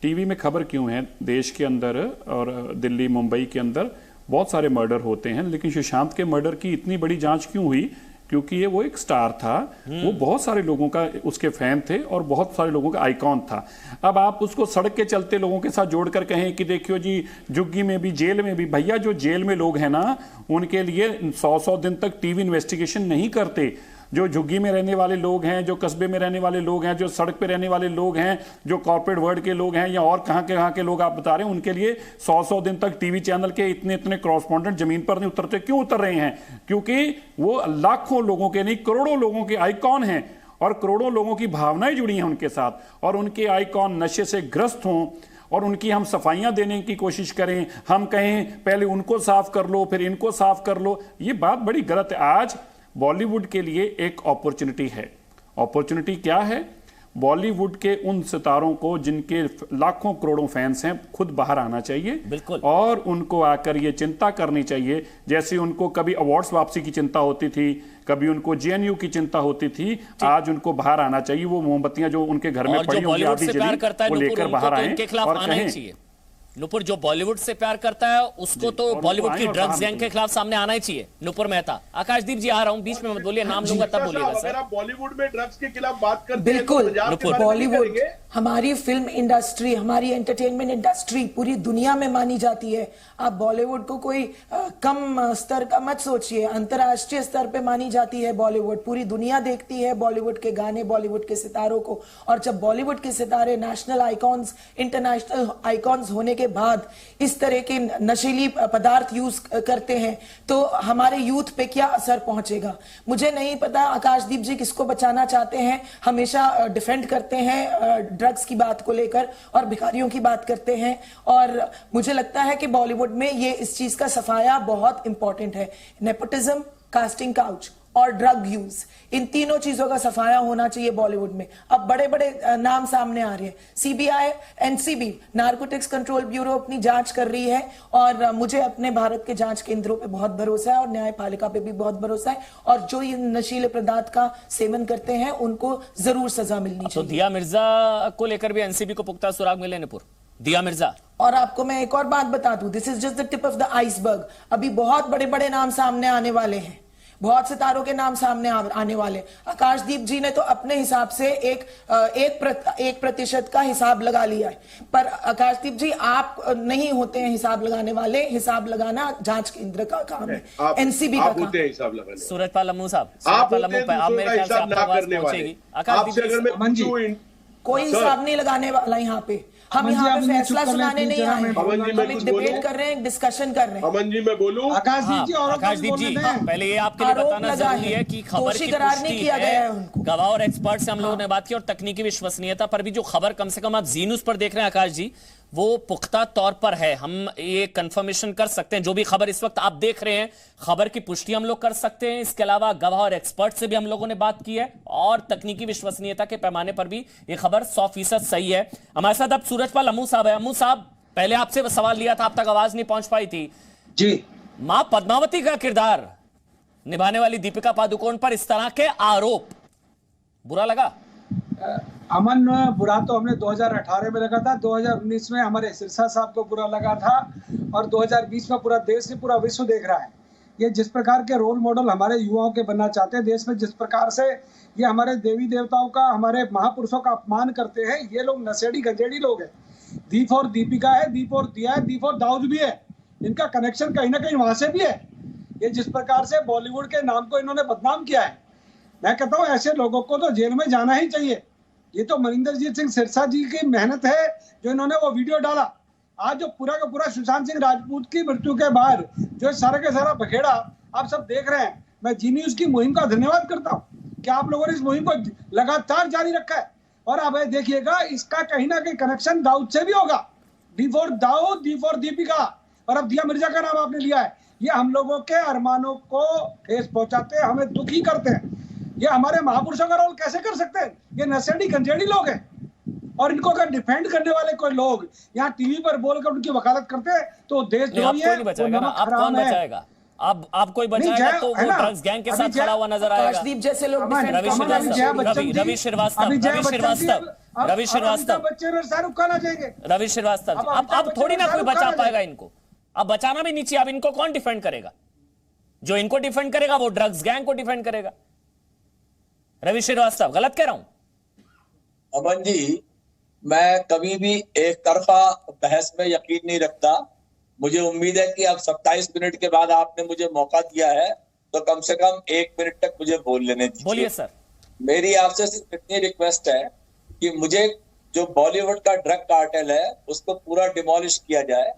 B: टीवी में खबर क्यों है? देश के अंदर और दिल्ली, मुंबई के अंदर बहुत सारे मर्डर होते हैं, लेकिन सुशांत के मर्डर की इतनी बड़ी जांच क्यों हुई? क्योंकि वो एक स्टार था, वो बहुत सारे लोगों का उसके फैन थे और बहुत सारे लोगों का आइकॉन था। अब आप उसको सड़क के चलते लोगों के साथ जोड़कर कहें कि देखियो जी, झुग्गी में भी, जेल में भी, भैया जो जेल में लोग हैं ना, उनके लिए 100 दिन तक टीवी इन्वेस्टिगेशन नहीं करते। जो झुग्गी में रहने वाले लोग हैं, जो कस्बे में रहने वाले लोग हैं, जो सड़क पे रहने वाले लोग हैं, जो कॉर्पोरेट वर्ल्ड के लोग हैं, या और कहाँ के लोग आप बता रहे हैं, उनके लिए 100 दिन तक टीवी चैनल के इतने कॉरेस्पॉन्डेंट जमीन पर नहीं उतरते। क्यों उतर रहे हैं? क्योंकि वो लाखों लोगों के नहीं, करोड़ों लोगों के आइकॉन हैं, और करोड़ों लोगों की भावनाएं जुड़ी हैं उनके साथ, और उनके आइकॉन नशे से ग्रस्त हों और उनकी हम सफाइयां देने की कोशिश करें, हम कहें पहले उनको साफ कर लो फिर इनको साफ कर लो, ये बात बड़ी गलत है। आज बॉलीवुड के लिए एक अपॉर्चुनिटी है। अपॉर्चुनिटी क्या है? बॉलीवुड के उन सितारों को जिनके लाखों करोड़ों फैंस हैं, खुद बाहर आना चाहिए,
A: बिल्कुल, और
B: उनको आकर ये चिंता करनी चाहिए, जैसे उनको कभी अवार्ड्स वापसी की चिंता होती थी, कभी उनको जेएनयू की चिंता होती थी, आज उनको बाहर आना चाहिए। वो मोमबत्तियां जो उनके घर में पड़ी होंगी आधी जली, वो लेकर बाहर आए और कहें
A: नुपुर जो बॉलीवुड से प्यार करता है उसको तो
B: और
A: बॉलीवुड
B: वो
A: की
B: आए और
A: ड्रग्स
B: काम
A: गैंग के खिलाफ सामने आना ही चाहिए। नुपुर मेहता। आकाशदीप जी आ रहा हूं, बीच में मत बोलिए, नाम लूंगा तब बोलिएगा
E: अगर
A: सर।
E: आप बॉलीवुड में ड्रग्स के खिलाफ बात करते हैं
F: बिल्कुल,
E: तो पंजाब के बारे में
F: बॉलीवुड
E: करेंगे?
F: हमारी फिल्म इंडस्ट्री, हमारी एंटरटेनमेंट इंडस्ट्री पूरी दुनिया में मानी जाती है। आप बॉलीवुड को कोई कम स्तर का मत सोचिए, अंतर्राष्ट्रीय स्तर पे मानी जाती है बॉलीवुड। पूरी दुनिया देखती है बॉलीवुड के गाने, बॉलीवुड के सितारों को। और जब बॉलीवुड के सितारे नेशनल आइकॉन्स, इंटरनेशनल आइकॉन्स होने के बाद इस तरह के नशीली पदार्थ यूज करते हैं तो हमारे यूथ पे क्या असर पहुंचेगा। मुझे नहीं पता आकाशदीप जी किसको बचाना चाहते हैं, हमेशा डिफेंड करते हैं ड्रग्स की बात को लेकर और भिखारियों की बात करते हैं। और मुझे लगता है कि बॉलीवुड में ये इस चीज का सफाया बहुत इंपॉर्टेंट है। नेपोटिज्म, कास्टिंग काउच और ड्रग यूज, इन तीनों चीजों का सफाया होना चाहिए बॉलीवुड में। अब बड़े बड़े नाम सामने आ रहे हैं। CBI, NCB, narcotics control bureau अपनी जांच कर रही है और मुझे अपने भारत के जांच केंद्रों पे बहुत भरोसा है और न्यायपालिका पे भी बहुत भरोसा है। और जो ये नशीले पदार्थ का सेवन करते हैं उनको जरूर सजा मिलनी
A: तो
F: चाहिए।
A: दिया मिर्जा को लेकर भी एनसीबी को पुख्ता सुराग मिले नुपुर? दिया मिर्जा।
F: और आपको मैं एक और बात बता दूं, this is just the tip of the iceberg. अभी बहुत बड़े बड़े नाम सामने आने वाले हैं, बहुत सितारों के नाम सामने आने वाले। आकाशदीप जी ने तो अपने हिसाब से एक प्रतिशत का हिसाब लगा लिया है, पर आकाशदीप जी आप नहीं होते हैं हिसाब लगाने वाले। हिसाब लगाना जांच केंद्र का काम है, एनसीबी का काम।
E: हिसाब लगाने
A: सूरजपाल अम्मू साहब,
E: आप
A: सूरजपाल अम्मू पे आप
E: दूसरों
A: मेरे
E: का
A: ख्याल से
E: हिसाब
A: आपकी
E: ना
A: आवाज
E: करने वाले।
A: पहुंचेगी।
E: आपसे अगर मैं
F: अमन जी,
E: पूछूं
F: कोई हिसाब नहीं लगाने वाला यहाँ पे। हम यहाँ पे फैसला सुनाने नहीं आए हैं,
E: अमन जी, मैं
F: हम एक
E: कुछ
F: डिबेट
E: बोलूं?
F: कर रहे हैं, डिस्कशन कर रहे हैं।
E: अमन जी मैं बोलूं?
G: आकाशदीप जी, और
A: आकाशदीप जी, पहले ये आपके लिए
F: आरोप
A: बताना
F: लगा
A: जरूरी
F: है,
A: है कि खबर
F: दोषी
A: की
F: करार नहीं
A: पुष्टि
F: किया गया है
A: है।
F: उनको।
A: गवाह और एक्सपर्ट से हम लोगों ने बात की और तकनीकी विश्वसनीयता पर भी जो खबर कम से कम आप जी न्यूज पर देख रहे हैं आकाश जी, वो पुख्ता तौर पर है। हम ये कंफर्मेशन कर सकते हैं, जो भी खबर इस वक्त आप देख रहे हैं, खबर की पुष्टि हम लोग कर सकते हैं। इसके अलावा गवाह और एक्सपर्ट से भी हम लोगों ने बात की है और तकनीकी विश्वसनीयता के पैमाने पर भी ये खबर 100% सही है। हमारे साथ अब सूरजपाल अम्मू साहब है। अम्मू साहब, पहले आपसे सवाल लिया था, आप तक आवाज नहीं पहुंच पाई थी
G: जी।
A: मां पद्मावती का किरदार निभाने वाली दीपिका पादुकोण पर इस तरह के आरोप बुरा लगा?
G: अमन, बुरा तो हमने 2018 में लगा था, 2019 में हमारे सिरसा साहब को बुरा लगा था और 2020 में पूरा देश से पूरा विश्व देख रहा है। ये जिस प्रकार के रोल मॉडल हमारे युवाओं के बनना चाहते हैं देश में, जिस प्रकार से ये हमारे देवी देवताओं का, हमारे महापुरुषों का अपमान करते हैं, ये लोग नशेड़ी गंजेड़ी लोग हैं। दीप और दीपिका है, दीप और दिया है, दीप और दाऊद भी है। इनका कनेक्शन कहीं ना कहीं वहां से भी है। ये जिस प्रकार से बॉलीवुड के नाम को इन्होंने बदनाम किया है, मैं कहता हूँ ऐसे लोगों को तो जेल में जाना ही चाहिए। ये तो मनिंदरजीत सिंह सिरसा जी की मेहनत है जो इन्होंने वो वीडियो डाला। आज जो पूरा का पूरा सुशांत सिंह राजपूत की मृत्यु के बाद जो सारा का सारा बखेड़ा आप सब देख रहे हैं, मैं जी न्यूज की मुहिम का धन्यवाद करता हूँ कि आप लोगों ने इस मुहिम को लगातार जारी रखा है। और अब देखिएगा इसका कहीं ना कहीं कनेक्शन दाऊद से भी होगा। D for Dawood, D for Deepika, और अब दिया मिर्जा का नाम आपने लिया है। ये हम लोगों के अरमानों को ठेस पहुंचाते हैं, हमें दुखी करते हैं। ये हमारे महापुरुषों का रोल कैसे कर सकते हैं? ये नशेड़ी गंजेड़ी लोग हैं और इनको अगर डिफेंड करने वाले कोई लोग यहाँ टीवी पर बोलकर उनकी वकालत करते हैं तो देशद्रोही है, वो नमक हराम है।
A: आप कोई बचाएगा तो वो ड्रग्स गैंग के साथ खड़ा हुआ नजर आएगा।
F: आकाशदीप जैसे लोग
A: रवि श्रीवास्तव अब थोड़ी ना कोई बचा पाएगा इनको। अब बचाना भी नहीं चाहिए। अब इनको कौन डिफेंड करेगा? जो इनको डिफेंड करेगा वो ड्रग्स गैंग को डिफेंड करेगा। रवि श्रीवास्तव, गलत कह रहा हूं?
H: अमन जी, मैं कभी भी एक तरफा बहस में यकीन नहीं रखता। मुझे उम्मीद है कि अब 27 मिनट के बाद आपने मुझे मौका दिया है तो कम से कम 1 मिनट तक मुझे बोल लेने दीजिए।
A: बोलिए सर।
H: मेरी आपसे सिर्फ इतनी रिक्वेस्ट है कि मुझे जो बॉलीवुड का ड्रग कार्टेल है उसको पूरा डिमोलिश किया जाए।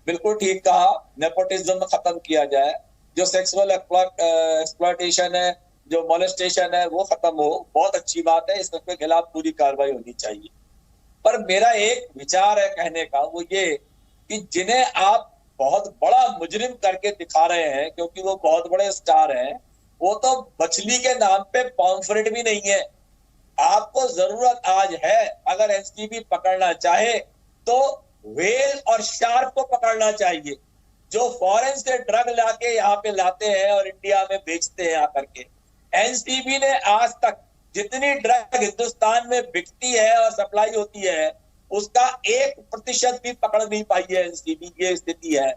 H: बिल्कुल ठीक कहा, नेपोटिज्म खत्म किया जाए। जो सेक्सुअल एक्सप्लॉयटेशन है, जो मोलेस्टेशन है, वो खत्म हो। बहुत अच्छी बात है, इसके खिलाफ पूरी कार्रवाई होनी चाहिए। पर मेरा एक विचार है कहने का, वो ये कि जिन्हें आप बहुत बड़ा मुजरिम करके दिखा रहे हैं क्योंकि वो बहुत बड़े स्टार हैं, वो तो मछली के नाम पे पॉम्फ्रेट भी नहीं है। आपको जरूरत आज है, अगर एनसीबी पकड़ना चाहे तो व्हेल और शार्क को पकड़ना चाहिए, जो फॉरेन से ड्रग लाके यहाँ पे लाते हैं और इंडिया में बेचते हैं आकर के। एनसीबी ने आज तक जितनी ड्रग हिंदुस्तान में बिकती है और सप्लाई होती है, उसका 1% भी पकड़ नहीं पाई है एनसीबी, ये स्थिति है।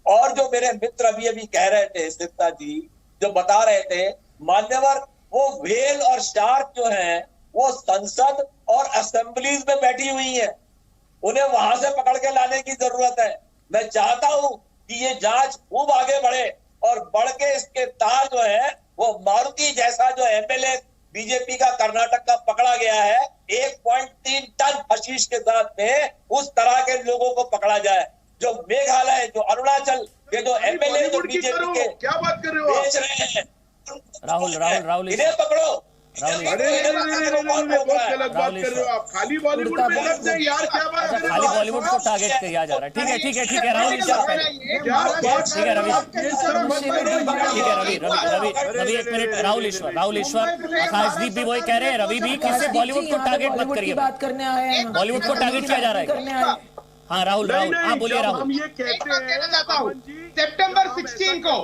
H: और जो मेरे मित्र अभी कह रहे थे, सिरसा जी जो बता रहे थे, मान्यवर वो व्हेल और शार्क जो है वो संसद और असेंबलीज में बैठी हुई है, उन्हें वहां से पकड़ के लाने की जरूरत है। मैं चाहता हूं कि ये जांच खूब आगे बढ़े और बढ़ के इसके तार जो है वो मारुति जैसा जो एमएलए बीजेपी का कर्नाटक का पकड़ा गया है 1.3 टन हशीश के साथ में, उस तरह के लोगों को पकड़ा जाए। जो मेघालय, जो अरुणाचल के जो एमएलए जो बीजेपी के
E: क्या बात कर रहे हो
H: बेच रहे हैं,
A: राहुल
H: इन्हें पकड़ो।
E: बहुत गलत बात कर रहे हो आप। खाली बॉलीवुड में लग जाए यार, क्या बात कर रहे हो?
A: खाली बॉलीवुड को टारगेट किया जा रहा है। ठीक है राहुल ईश्वर पहले।
E: क्या बात
A: ठीक है रवि, रवि एक मिनट। राहुल ईश्वर आकाशदीप भी वही कह रहे हैं, रवि भी, किससे बॉलीवुड को टारगेट मत करिए,
F: बात करने आए हैं,
A: बॉलीवुड को टारगेट किया जा रहा है। हाँ राहुल आप बोलिए। राहुल
E: हम ये कहते हैं,
I: चाहता हूँ सितंबर 16 को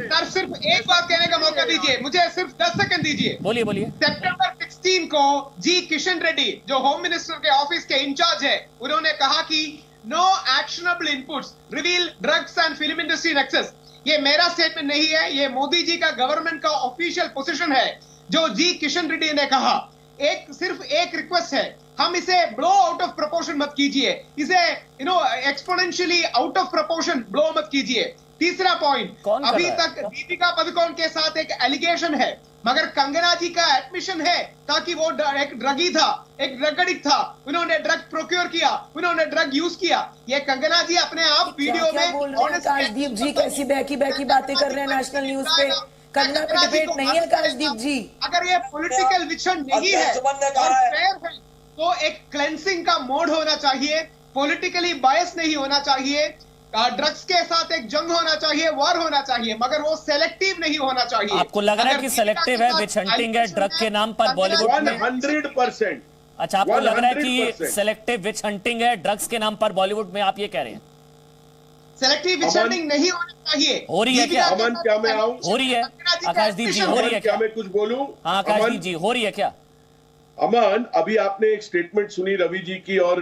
I: सर सिर्फ एक बात कहने का मौका दीजिए, मुझे सिर्फ 10 सेकंड दीजिए।
A: बोलिए।
I: सितंबर 16 को जी किशन रेड्डी जो होम मिनिस्टर के ऑफिस के इंचार्ज है, उन्होंने कहा कि no actionable inputs reveal drugs and film industry nexus. ये मेरा स्टेटमेंट नहीं है, ये मोदी जी का गवर्नमेंट का ऑफिशियल पोजीशन है जो जी किशन रेड्डी ने कहा। सिर्फ एक रिक्वेस्ट है, हम इसे ब्लो आउट ऑफ प्रोपोर्शन मत कीजिए, इसे exponentially out of proportion blow मत कीजिए। तीसरा पॉइंट, अभी तक दीपिका पादुकोण के साथ एक एलिगेशन है, मगर कंगना जी का एडमिशन है ताकि वो एक ड्रगी था, एक ड्रग एडिक्ट था, उन्होंने ड्रग प्रोक्योर किया, उन्होंने ड्रग यूज किया। ये कंगना जी अपने आप वीडियो में
F: आकाशदीप जी कैसी बहकी बातें कर रहे हैं नेशनल न्यूज पे। करना पे डिबेट नहीं है आकाशदीप जी।
I: अगर ये पॉलिटिकल विजन नहीं है और फेयर है तो एक क्लेंसिंग का मोड होना चाहिए, पॉलिटिकली बायस नहीं होना चाहिए, ड्रग्स के साथ एक जंग होना चाहिए, वॉर होना चाहिए, मगर वो सेलेक्टिव नहीं होना चाहिए।
A: आपको लग रहा है कि सेलेक्टिव है, विच हंटिंग है ड्रग के नाम पर बॉलीवुड में?
E: 100%।
A: अच्छा, आपको लग रहा है कि सेलेक्टिव विच हंटिंग है ड्रग्स के नाम पर बॉलीवुड में, आप ये कह रहे हैं?
I: सेलेक्टिव विच हंटिंग नहीं होनी चाहिए।
A: हो रही है क्या?
E: अमन क्या मैं आऊं?
A: हो रही है आकाशदीप जी, हो रही है
E: क्या मैं कुछ बोलूं?
A: हाँ आकाशदीप जी, हो रही है क्या?
E: अमन, अभी आपने एक स्टेटमेंट सुनी रवि जी की और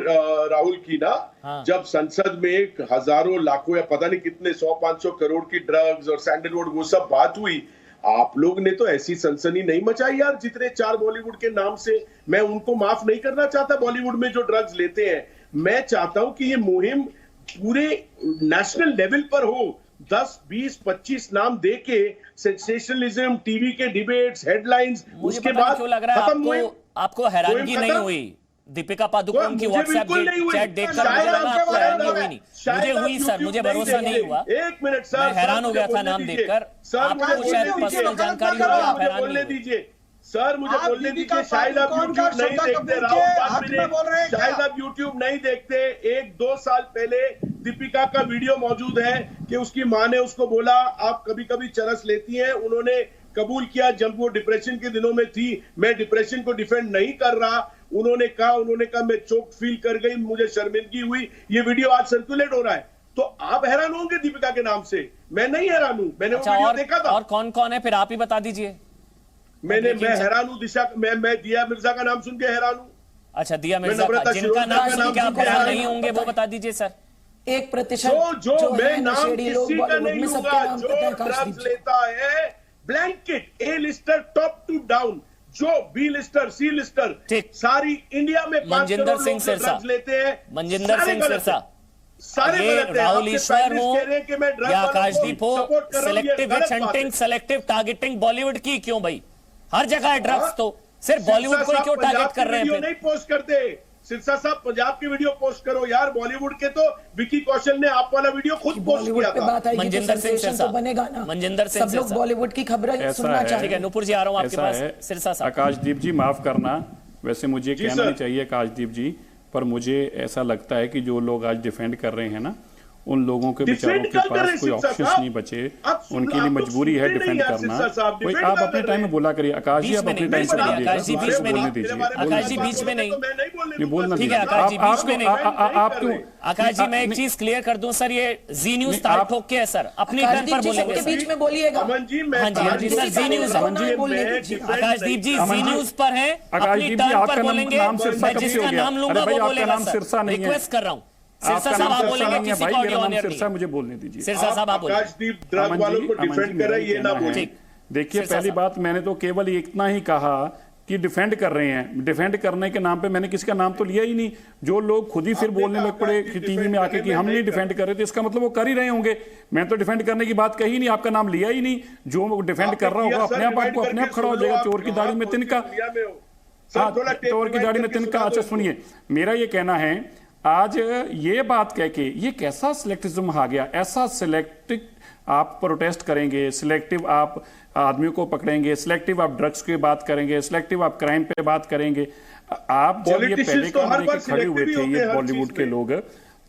E: राहुल की ना,
A: हाँ।
E: जब संसद में हजारों लाखों या पता नहीं कितने 100-500 करोड़ की ड्रग्स और सैंडलवुड वो सब बात हुई, आप लोग ने तो ऐसी सनसनी नहीं मचाई यार। जितने 4 बॉलीवुड के नाम से, मैं उनको माफ नहीं करना चाहता बॉलीवुड में जो ड्रग्स लेते हैं। मैं चाहता हूं कि ये मुहिम पूरे नेशनल लेवल पर हो, 10, 20, 25 नाम दे के सेंसेशनलिज्म, टीवी के डिबेट्स, हेडलाइंस, उसके बाद
A: क्यों लग रहा है आपको हैरानगी नहीं हुई दीपिका पादुकोण की व्हाट्सएप चैट देखकर? मुझे लगा आपको हैरानगी हुई नहीं, मुझे हुई सर, मुझे भरोसा नहीं हुआ।
E: एक मिनट सर,
A: मैं हैरान हो गया था नाम देखकर। आपको शायद पर्सनल जानकारी होगी, आप हैरान
E: बोलने
A: नहीं
E: दीजिए सर, मुझे बोलने दीजिए। शायद आप यूट्यूब नहीं देखते, राहुल, शायद आप यूट्यूब नहीं देखते। 1-2 साल पहले दीपिका का वीडियो मौजूद है कि उसकी मां ने उसको बोला आप कभी कभी चरस लेती हैं, उन्होंने कबूल किया जब वो डिप्रेशन के दिनों में थी। मैं डिप्रेशन को डिफेंड नहीं कर रहा, उन्होंने कहा मैं चोक फील कर गई, मुझे शर्मिंदगी हुई। ये वीडियो आज सर्कुलेट हो रहा है, तो आप हैरान होंगे दीपिका के नाम से, मैं नहीं हैरान हूं। मैंने वो वीडियो देखा था।
A: और कौन कौन है फिर आप ही बता दीजिए।
E: मैं हैरान हूं दिशा, मैं दिया मिर्जा का नाम सुन के हैरान हूं।
A: अच्छा, दिया मिर्जा का, जिनका नाम सुन के आप हैरान नहीं होंगे वो बता दीजिए सर।
F: 1%
E: जो मैं नाम किसी का नहीं होगा, जो ड्रग्स लेता है blanket A lister top to down, जो बी लिस्टर सी लिस्टर सारी इंडिया में 5 करोड़ लोग ड्रग्स लेते हैं।
A: मनजिंदर सिंह सिरसा,
E: सारे
A: राहुल ईश्वर हो या आकाशदीप हो, selective hunting, selective targeting Bollywood की क्यों भाई? हर जगह है ड्रग्स, तो सिर्फ बॉलीवुड को क्यों टारगेट कर रहे हैं?
E: नहीं पोस्ट करते सिरसा साहब, पंजाब की वीडियो पोस्ट करो यार। बॉलीवुड के तो विकी कौशल ने आप वाला वीडियो खुद पोस्ट किया था।
A: मनजिंदर सिंह सिरसा बनेगा ना, मनजिंदर सिंह सिरसा,
F: बॉलीवुड की खबरें सुनना चाहिए।
A: ठीक है नूपुर जी, आ रहा हूं आपके पास। सिरसा साहब,
B: आकाशदीप जी माफ करना, वैसे मुझे कहना नहीं चाहिए आकाशदीप जी, पर मुझे ऐसा लगता है कि जो लोग आज डिफेंड कर रहे हैं ना, उन लोगों के बेचारों के पास कोई ऑप्शंस नहीं बचे, उनके लिए मजबूरी है डिफेंड करना। कोई आप अपने टाइम में बोला करिए। आकाश जी आप अपने टाइम से
A: आकाश जी बीच में नहीं, आकाश जी बीच में नहीं,
B: ये बोलना
A: ठीक है आकाश जी बीच में नहीं।
B: आप क्यों
A: आकाश जी मैं एक चीज क्लियर कर दूं सर, ये जी न्यूज ताल ठोक के है सर, अपनी टर्न पर बोलेंगे
F: बीच में बोलिएगा।
A: हाँ जी सर जी न्यूज, आकाशदीप जी जी न्यूज पर है, अपनी टर्न पर बोलेंगे। मैं जिसका नाम लूंगा वो बोलेगा सर, रिक्वेस्ट कर रहा हूँ। सिरसा साहब आप बोलेंगे, किसी को ऑडियो ऑन एयर नहीं।
B: मुझे बोलने दीजिए।
A: सिरसा साहब आप बोलें।
E: आकाशदीप ड्रग वालों को डिफेंड कर रहे हैं, ये ना बोले।
B: देखिए पहली बात मैंने तो केवल इतना ही कहा कि डिफेंड कर रहे हैं। डिफेंड करने के नाम पे मैंने किसी का नाम तो लिया ही नहीं। जो लोग खुद ही फिर बोलने लग पड़े कि टीवी में आके कि हम नहीं डिफेंड कर रहे थे, इसका मतलब वो कर ही रहे होंगे। मैं तो डिफेंड करने की बात कही नहीं, आपका नाम लिया ही नहीं। जो डिफेंड कर रहा होगा अपने आप आपको अपने आप खड़ा हो जाएगा। चोर की दाढ़ी में तिनका, चोर की दाढ़ी में तिनका। अच्छा सुनिए, मेरा ये कहना है, आज ये बात कह के ये कैसा सिलेक्टिज्म आ गया। ऐसा सिलेक्टिव आप प्रोटेस्ट करेंगे, सिलेक्टिव आप आदमियों को पकड़ेंगे, सिलेक्टिव आप ड्रग्स की बात करेंगे, सिलेक्टिव आप क्राइम पे बात करेंगे। आप जब ये पहले कैमरे के खड़े हुए थे ये बॉलीवुड के लोग,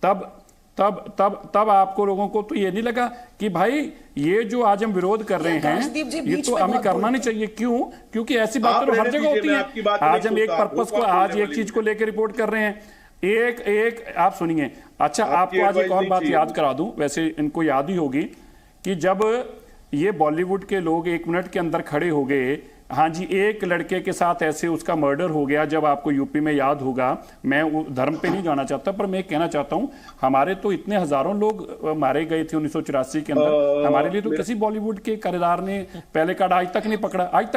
B: तब आपको लोगों को तो ये नहीं लगा कि भाई ये जो आज हम विरोध कर रहे हैं ये तो हमें करना नहीं चाहिए। क्यों? क्योंकि ऐसी बातें तो हर जगह होती है। आज हम एक पर्पस को, आज एक चीज को लेकर रिपोर्ट कर रहे हैं। एक आप सुनिए। अच्छा आपको आज एक और बात याद करा दूं, वैसे इनको याद ही होगी कि जब ये बॉलीवुड के लोग 1 मिनट के अंदर खड़े हो गए, हाँ जी, एक लड़के के साथ ऐसे उसका मर्डर हो गया, जब आपको यूपी में याद होगा। मैं धर्म पे नहीं जाना चाहता, पर मैं कहना चाहता हूं हमारे तो इतने हजारों लोग मारे गए थे 1984 के अंदर। हमारे लिए तो किसी बॉलीवुड के किरदार ने पहले कार्ड आज तक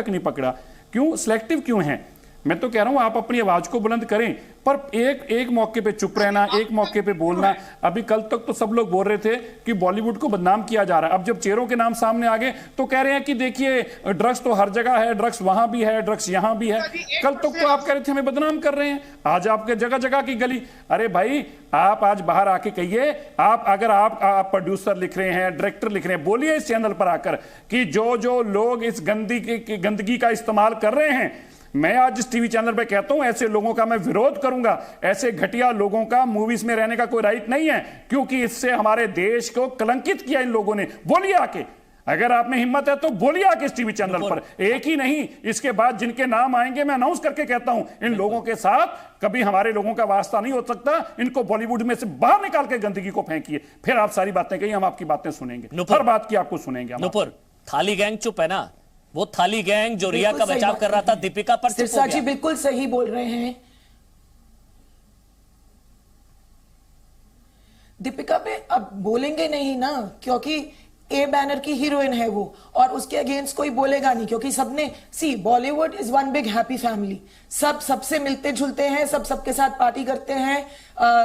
B: नहीं पकड़ा। क्यों? सिलेक्टिव क्यों है? मैं तो कह रहा हूं आप अपनी आवाज को बुलंद करें, पर एक मौके पे चुप रहना, एक मौके पे बोलना। अभी कल तक तो सब लोग बोल रहे थे कि बॉलीवुड को बदनाम किया जा रहा है। अब जब चेहरों के नाम सामने आ गए तो कह रहे हैं कि देखिए ड्रग्स तो हर जगह है, ड्रग्स वहां भी है, ड्रग्स यहां भी है। कल तक तो आप कह रहे थे हमें बदनाम कर रहे हैं, आज आपके जगह जगह की गली। अरे भाई आप आज बाहर आके कहिए, अगर आप प्रोड्यूसर लिख रहे हैं, डायरेक्टर लिख रहे हैं, बोलिए इस चैनल पर आकर कि जो लोग इस गंदगी का इस्तेमाल कर रहे हैं, मैं आज इस टीवी चैनल पे कहता हूं ऐसे लोगों का मैं विरोध करूंगा। ऐसे घटिया लोगों का मूवीज में रहने का कोई राइट नहीं है, क्योंकि इससे हमारे देश को कलंकित किया इन लोगों ने। बोलिए आके, अगर आप में हिम्मत है तो बोलिए आके इस टीवी चैनल पर। एक ही नहीं, इसके बाद जिनके नाम आएंगे मैं अनाउंस करके कहता हूं इन लोगों के साथ कभी हमारे लोगों का वास्ता नहीं हो सकता। इनको बॉलीवुड में से बाहर निकाल के गंदगी को फेंकिए, फिर आप सारी बातें कहिए, हम आपकी बातें सुनेंगे, हर बात की आपको सुनेंगे।
A: नुपुर, थाली गैंग चुप है ना? वो थाली गैंग जो रिया का बचाव कर रहा था दीपिका पर,
F: सिरसा जी बिल्कुल सही बोल रहे हैं। दीपिका पे अब बोलेंगे नहीं ना, क्योंकि ए बैनर की हीरोइन है वो, और उसके अगेंस्ट कोई बोलेगा नहीं, क्योंकि सबने Bollywood is one big happy family. सब सबसे मिलते जुलते हैं, सब सबके साथ पार्टी करते हैं,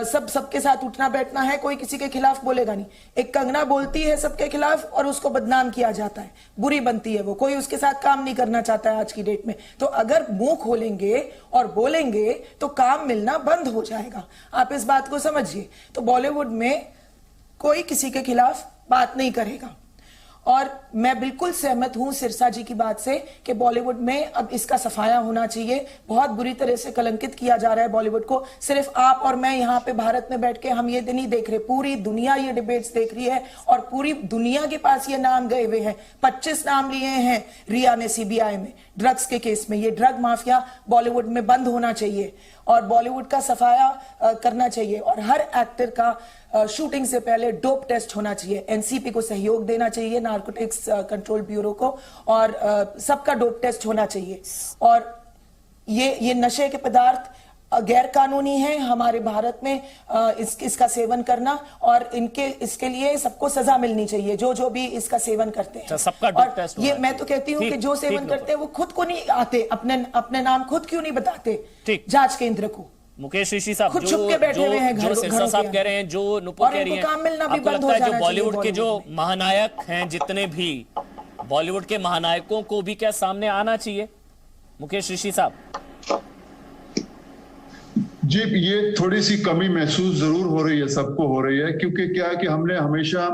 F: सब सबके साथ उठना बैठना है, कोई किसी के खिलाफ बोलेगा नहीं। एक कंगना बोलती है सबके खिलाफ और उसको बदनाम किया जाता है, बुरी बनती है वो, कोई उसके साथ काम नहीं करना चाहता है आज की डेट में। तो अगर मुंह खोलेंगे और बोलेंगे तो काम मिलना बंद हो जाएगा, आप इस बात को समझिए। तो बॉलीवुड में कोई किसी के खिलाफ बात नहीं करेगा। और मैं बिल्कुल सहमत हूं सिरसा जी की बात से कि बॉलीवुड में अब इसका सफाया होना चाहिए। बहुत बुरी तरह से कलंकित किया जा रहा है बॉलीवुड को। सिर्फ आप और मैं यहाँ पे भारत में बैठ के हम ये नहीं देख रहे, पूरी दुनिया ये डिबेट्स देख रही है और पूरी दुनिया के पास ये नाम गए हुए हैं। 25 नाम लिए हैं रिया ने सीबीआई में ड्रग्स के केस में। ये ड्रग माफिया बॉलीवुड में बंद होना चाहिए और बॉलीवुड का सफाया करना चाहिए। और हर एक्टर का शूटिंग से पहले डोप टेस्ट होना चाहिए, एनसीपी को सहयोग देना चाहिए, नारकोटिक्स कंट्रोल ब्यूरो को, और सबका डोप टेस्ट होना चाहिए। और ये नशे के पदार्थ गैर कानूनी है हमारे भारत में, इसका सेवन करना, और इसके लिए सबको सजा मिलनी चाहिए जो भी इसका सेवन करते हैं।
A: सबका डोप टेस्ट
F: ये मैं तो कहती हूँ कि जो सेवन करते हैं वो खुद को नहीं आते, अपने नाम खुद क्यों नहीं बताते जांच केंद्र को।
A: मुकेश ऋषि साहब,
F: खुद छुप के बैठे हुए हैं
A: जो सिरसा साहब कह रहे हैं, जो नुपुर कह रही हैं,
F: काम मिलना भी
A: आपको
F: बंद
A: लगता है
F: हो
A: जो
F: जाना
A: बॉलीवुड के जो महानायक हैं, जितने भी बॉलीवुड के महानायकों को भी क्या सामने आना चाहिए? मुकेश ऋषि साहब
D: जी, ये थोड़ी सी कमी महसूस जरूर हो रही है, सबको हो रही है, क्योंकि क्या है कि हमने हमेशा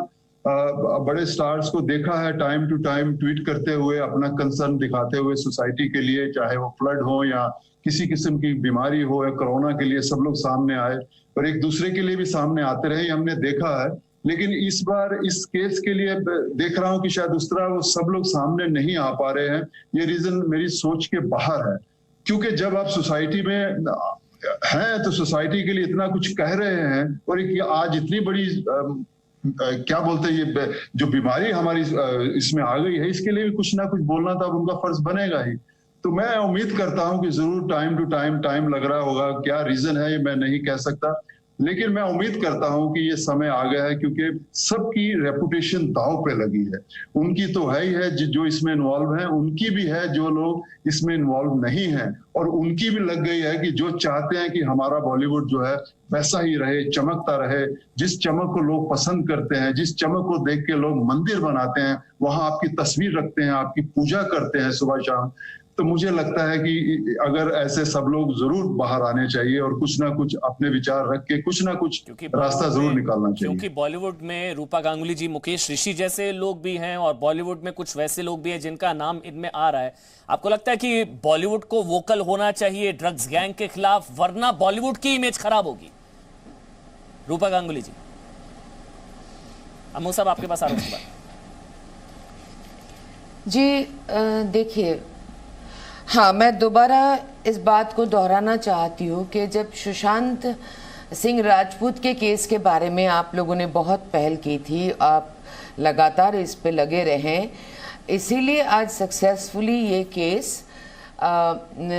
D: बड़े स्टार्स को देखा है टाइम टू टाइम ट्वीट करते हुए, अपना कंसर्न दिखाते हुए सोसाइटी के लिए, चाहे वो फ्लड हो या किसी किस्म की बीमारी हो या कोरोना के लिए, सब लोग सामने आए और एक दूसरे के लिए भी सामने आते रहे। हमने देखा है लेकिन इस बार इस केस के लिए देख रहा हूं कि शायद उस तरह वो सब लोग सामने नहीं आ पा रहे हैं। ये रीजन मेरी सोच के बाहर है, क्योंकि जब आप सोसाइटी में हैं तो सोसाइटी के लिए इतना कुछ कह रहे हैं, और एक आज इतनी बड़ी क्या बोलते हैं ये जो बीमारी हमारी इसमें आ गई है, इसके लिए भी कुछ ना कुछ बोलना तो अब उनका फर्ज बनेगा ही। तो मैं उम्मीद करता हूं कि जरूर टाइम टू टाइम लग रहा होगा। क्या रीजन है ये मैं नहीं कह सकता, लेकिन मैं उम्मीद करता हूं कि ये समय आ गया है, क्योंकि सबकी रेपुटेशन दांव पे लगी है। उनकी तो है ही है जो इसमें इन्वॉल्व है, उनकी भी है जो लोग इसमें इन्वॉल्व नहीं है, और उनकी भी लग गई है कि जो चाहते हैं कि हमारा बॉलीवुड जो है वैसा ही रहे, चमकता रहे। जिस चमक को लोग पसंद करते हैं, जिस चमक को देख के लोग मंदिर बनाते हैं, वहां आपकी तस्वीर रखते हैं, आपकी पूजा करते हैं सुबह शाम। तो मुझे लगता है कि अगर ऐसे सब लोग जरूर बाहर आने चाहिए और कुछ ना कुछ अपने विचार रख के कुछ ना कुछ रास्ता जरूर निकालना चाहिए।
A: क्योंकि बॉलीवुड में रूपा गांगुली जी, मुकेश ऋषि जैसे लोग भी हैं, और बॉलीवुड में कुछ वैसे लोग भी हैं जिनका नाम इनमें आ रहा है। आपको लगता है कि बॉलीवुड को वोकल होना चाहिए ड्रग्स गैंग के खिलाफ, वरना बॉलीवुड की इमेज खराब होगी? रूपा गांगुली जी, अमू साहब आपके पास आ रहा हूं।
C: जी देखिए, हाँ, मैं दोबारा इस बात को दोहराना चाहती हूँ कि जब सुशांत सिंह राजपूत के केस के बारे में आप लोगों ने बहुत पहल की थी, आप लगातार इस पे लगे रहे, इसीलिए आज सक्सेसफुली ये केस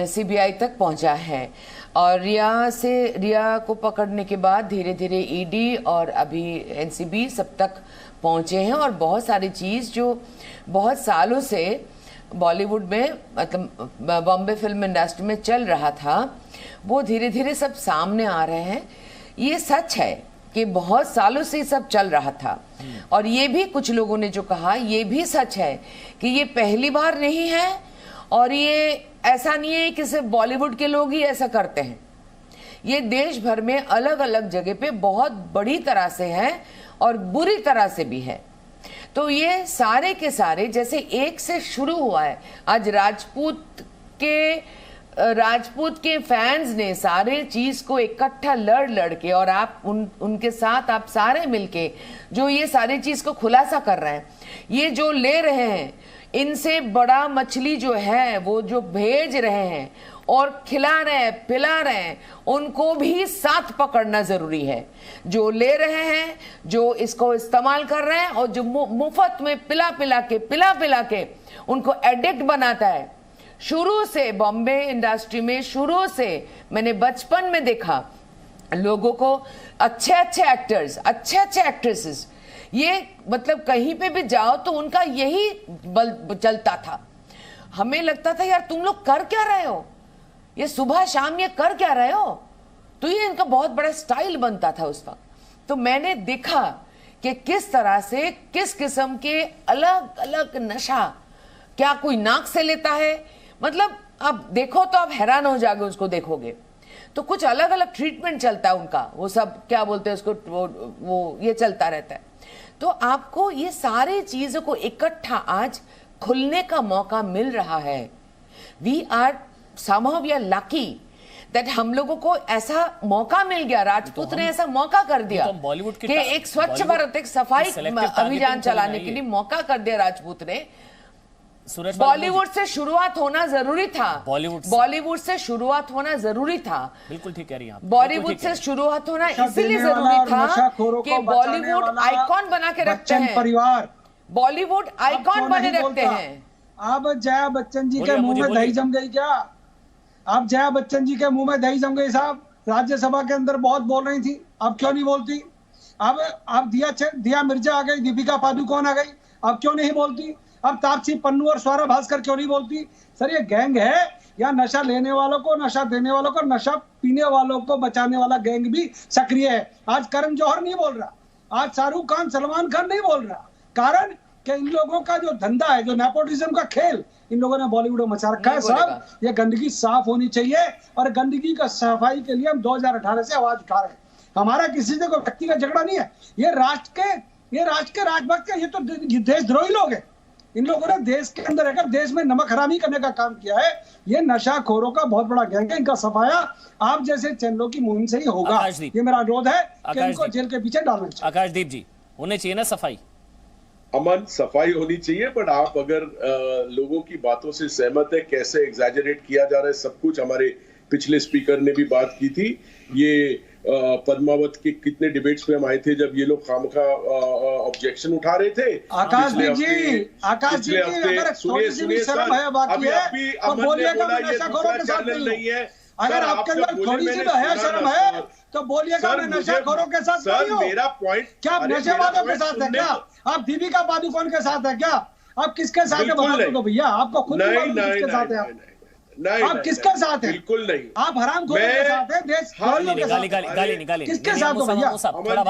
C: सीबीआई तक पहुंचा है। और रिया को पकड़ने के बाद धीरे धीरे ईडी और अभी एनसीबी सब तक पहुंचे हैं, और बहुत सारी चीज़ जो बहुत सालों से बॉलीवुड में, मतलब बॉम्बे फिल्म इंडस्ट्री में चल रहा था, वो धीरे धीरे सब सामने आ रहे हैं। ये सच है कि बहुत सालों से सब चल रहा था, और ये भी कुछ लोगों ने जो कहा, ये भी सच है कि ये पहली बार नहीं है, और ये ऐसा नहीं है कि सिर्फ बॉलीवुड के लोग ही ऐसा करते हैं। ये देश भर में अलग अलग जगह पे बहुत बड़ी तरह से है और बुरी तरह से भी है। तो ये सारे के सारे जैसे एक से शुरू हुआ है। आज राजपूत के फैंस ने सारे चीज को इकट्ठा लड़ के, और आप उनके साथ आप सारे मिलके जो ये सारी चीज को खुलासा कर रहे हैं, ये जो ले रहे हैं, इनसे बड़ा मछली जो है वो जो भेज रहे हैं और खिला रहे हैं, पिला रहे हैं, उनको भी साथ पकड़ना जरूरी है। जो ले रहे हैं, जो इसको इस्तेमाल कर रहे हैं, और जो मुफ्त में पिला पिला के उनको एडिक्ट बनाता है। शुरू से बॉम्बे इंडस्ट्री में शुरू से मैंने बचपन में देखा लोगों को, अच्छे एक्टर्स, अच्छे एक्ट्रेसेस, ये मतलब कहीं पे भी जाओ तो उनका यही बल चलता था। हमें लगता था यार तुम लोग कर क्या रहे हो, ये सुबह शाम ये कर क्या रहे हो, तो ये इनका बहुत बड़ा स्टाइल बनता था उस वक्त। तो मैंने देखा कि किस तरह से किस किस्म के अलग अलग नशा, क्या कोई नाक से लेता है, मतलब आप देखो तो आप हैरान हो जाओगे उसको देखोगे तो कुछ अलग अलग ट्रीटमेंट चलता है उनका, वो सब क्या बोलते हैं उसको, वो ये चलता रहता है। तो आपको ये सारे चीजों को इकट्ठा आज खुलने का मौका मिल रहा है। We are somehow we are lucky that हम लोगों को ऐसा मौका मिल गया, राजपूत ने ऐसा मौका कर दिया कि एक स्वच्छ भारत, एक सफाई अभियान चलाने के लिए मौका कर दिया राजपूत ने। बॉलीवुड से शुरुआत होना जरूरी था, बॉलीवुड से शुरुआत होना जरूरी था।
A: बिल्कुल ठीक कह रही हैं आप।
C: बॉलीवुड से शुरुआत होना इसलिए जरूरी था कि बॉलीवुड आइकॉन बना के रखते हैं, परिवार बॉलीवुड आइकॉन बने रखते हैं।
G: अब जया बच्चन जी के मुंह में दही जम गई क्या? आप जया बच्चन जी के मुंह में दही जम गई साहब, राज्यसभा के अंदर बहुत बोल रही थी, अब क्यों नहीं बोलती? अब दिया मिर्जा आ गई, दीपिका पादुकोण आ गई, अब क्यों नहीं बोलती? अब तापसी पन्नू और स्वरा भास्कर क्यों नहीं बोलती? सर ये गैंग है, या नशा लेने वालों को, नशा देने वालों को, नशा पीने वालों को बचाने वाला गैंग भी सक्रिय है। आज करण जौहर नहीं बोल रहा, आज शाहरुख खान, सलमान खान नहीं बोल रहा, कारण कि इन लोगों का जो धंधा है, जो नेपोटिज्म का खेल इन लोगों ने बॉलीवुड में मचा रखा है। साहब ये गंदगी साफ होनी चाहिए, और गंदगी का सफाई के लिए हम 2018 से आवाज उठा रहे हैं। हमारा किसी से कोई व्यक्तिगत झगड़ा नहीं है, ये राष्ट्र के राजभक्त के, ये तो देशद्रोही लोग हैं। इन लोगों ने देश के अंदर रहकर देश में नमक हरामी करने का काम किया है। ये नशाखोरों का बहुत बड़ा गैंग है, इनका सफाया आप जैसे चैनलों की मुहिम से ही होगा। ये मेरा अनुरोध है कि इनको जेल के पीछे डालना चाहिए।
A: आकाशदीप जी, होने चाहिए ना सफाई।
E: अमन, सफाई होनी चाहिए, बट आप अगर लोगों की बातों से सहमत है, कैसे एग्जैजरेट किया जा रहा है सब कुछ, हमारे पिछले स्पीकर ने भी बात की थी। ये पद्मावत के कितने डिबेट्स पे हम आए थे जब ये लोग खामखा ऑब्जेक्शन उठा रहे थे।
G: आकाश जी अगर थोड़ी सी भी शर्म है बाकी है तो बोलिएगा, मैं नशाखोरों के साथ नहीं है। अगर आपके अंदर थोड़ी सी भी है शर्म है तो बोलिएगा, मैं नशाखोरों के साथ नहीं हूं।
E: मेरा पॉइंट,
G: क्या आप नशे वालों के साथ है? क्या आप दीपिका पादुकोण के साथ है? क्या आप किसके साथ है बता दो भैया, आपको खुद किसके साथ है? आप किसके साथ हैं?
E: बिल्कुल नहीं, आप
G: हरामखोरों के साथ हैं, देश
A: गाली निकाली
G: किसके साथ हो भैया?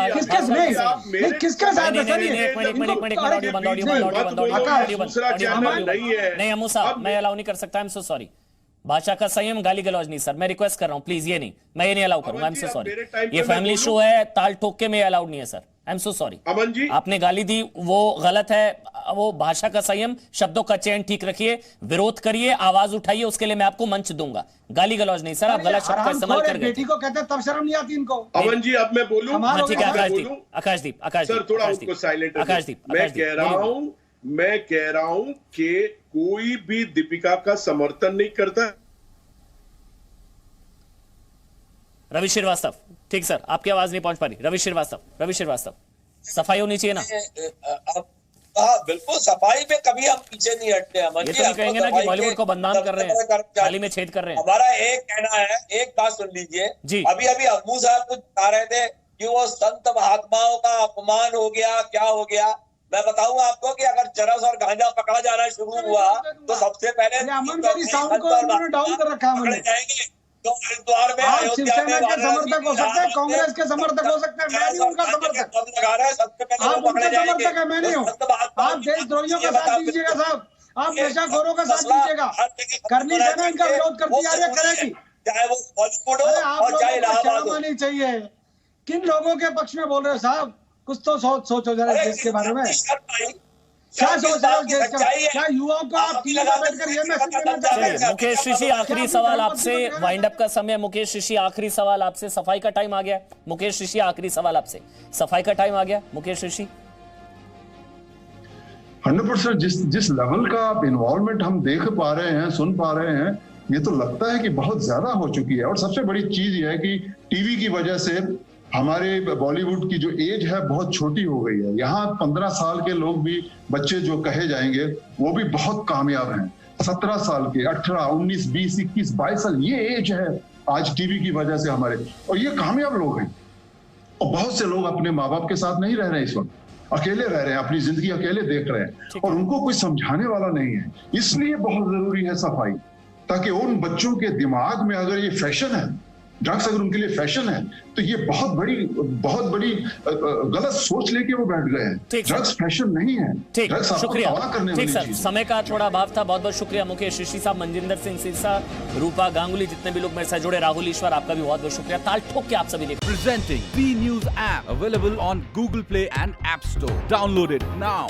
G: किसके साथ है?
A: नहीं अमू साहब, मैं अलाउ नहीं कर सकता। आई एम सो सॉरी। भाषा का संयम, गाली गलौज नहीं सर, मैं रिक्वेस्ट कर रहा हूं प्लीज, ये नहीं, मैं ये नहीं अलाउ करूंगा। आई एम सो सॉरी, ये फैमिली शो है, ताल ठोक के मैं अलाउड नहीं है sir. I am so sorry.
E: Aman ji,
A: आपने गाली दी वो गलत है, वो भाषा का संयम, शब्दों का चयन ठीक रखिए, विरोध करिए, आवाज उठाइए, उसके लिए मैं आपको मंच दूंगा। गाली गलौज नहीं सर, आप गलत शब्द का इस्तेमाल कर गए।
G: बेटी को कहते हैं तब शर्म नहीं आती इनको।
E: अमन जी अब मैं बोलूं?
A: ठीक है आकाशदीप
E: सर थोड़ा उनको साइलेंट। मैं कह रहा हूं कि कोई भी दीपिका का समर्थन नहीं करता।
A: रवि श्रीवास्तव, ठीक सर, आपकी आवाज नहीं पहुंच पा रही। रवि श्रीवास्तव, सफाई होनी चाहिए ना?
H: हाँ बिल्कुल, सफाई में कभी हम पीछे नहीं हटते।
A: ये तो नहीं कहेंगे ना कि बॉलीवुड को बदनाम कर रहे हैं, थाली में छेद कर रहे हैं।
H: हमारा एक कहना है, एक बात सुन लीजिए
A: जी।
H: अभी अम्मू साहब कुछ बता रहे थे कि वो संत महात्माओं का अपमान हो गया, क्या हो गया। मैं बताऊं आपको कि अगर चरस और गांजा पकड़ा जाना शुरू हुआ तो सबसे पहले पकड़े जाएंगे। तो हरिद्वार में, अयोध्या में
G: समर्थक हो सकते हैं, कांग्रेस के समर्थक हो सकते हैं, मैं नहीं उनका समर्थक। आप उनका समर्थक है, मैं नहीं हूँ। आप देशद्रोहियों का साथ दीजिएगा साहब, आप नशाखोरों का साथ दीजिएगा। करनी सेना इनका विरोध करती आ रही है, करेगी,
H: चाहे वो बॉलीवुड हो और चाहे इलाहाबाद हो।
G: नहीं चाहिए। किन लोगों के पक्ष में बोल रहे हो साहब? कुछ तो सोचो जरा देश के बारे में। क्या सोच रहे हो देश का? क्या युवाओं को आप टीवी पर बैठकर ये मैसेज देना चाहते हैं?
A: मुकेश ऋषि, आखिरी सवाल आपसे, वाइंड अप का समय। मुकेश ऋषि, आखिरी सवाल आपसे, सफाई का टाइम आ गया। मुकेश ऋषि, आखिरी सवाल आपसे, सफाई का टाइम आ गया। मुकेश ऋषि,
D: 100% जिस लेवल का आप इन्वॉल्वमेंट हम देख पा रहे हैं, सुन पा रहे हैं, ये तो लगता है कि बहुत ज्यादा हो चुकी है। और सबसे बड़ी चीज ये है कि टीवी की वजह से हमारे बॉलीवुड की जो एज है बहुत छोटी हो गई है। यहाँ 15 साल के लोग भी, बच्चे जो कहे जाएंगे, वो भी बहुत कामयाब हैं। 17 साल के, 18, 19, 20, 21, 22 साल, ये एज है आज टीवी की वजह से हमारे, और ये कामयाब लोग हैं। और बहुत से लोग अपने माँ बाप के साथ नहीं रह रहे हैं, इस वक्त अकेले रह रहे हैं, अपनी जिंदगी अकेले देख रहे हैं, और उनको कोई समझाने वाला नहीं है। इसलिए बहुत जरूरी है सफाई, ताकि उन बच्चों के दिमाग में अगर ये फैशन है, ड्रग्स अगर उनके लिए फैशन है, तो ये बहुत बड़ी गलत सोच लेके वो बैठ गए हैं। ड्रग्स फैशन नहीं है, ड्रग्स आपको तबाह करने वाली चीज है।
A: समय का थोड़ा अभाव था। बहुत बहुत शुक्रिया मुकेश ऋषि साहब, मनजिंदर सिंह सिरसा, रूपा गांगुली, जितने भी लोग मेरे साथ जुड़े, राहुल ईश्वर, आपका भी बहुत बहुत शुक्रिया। ताल ठोक के आप सभी ने।
J: Presenting B News app available on Google Play and App Store. Download it now.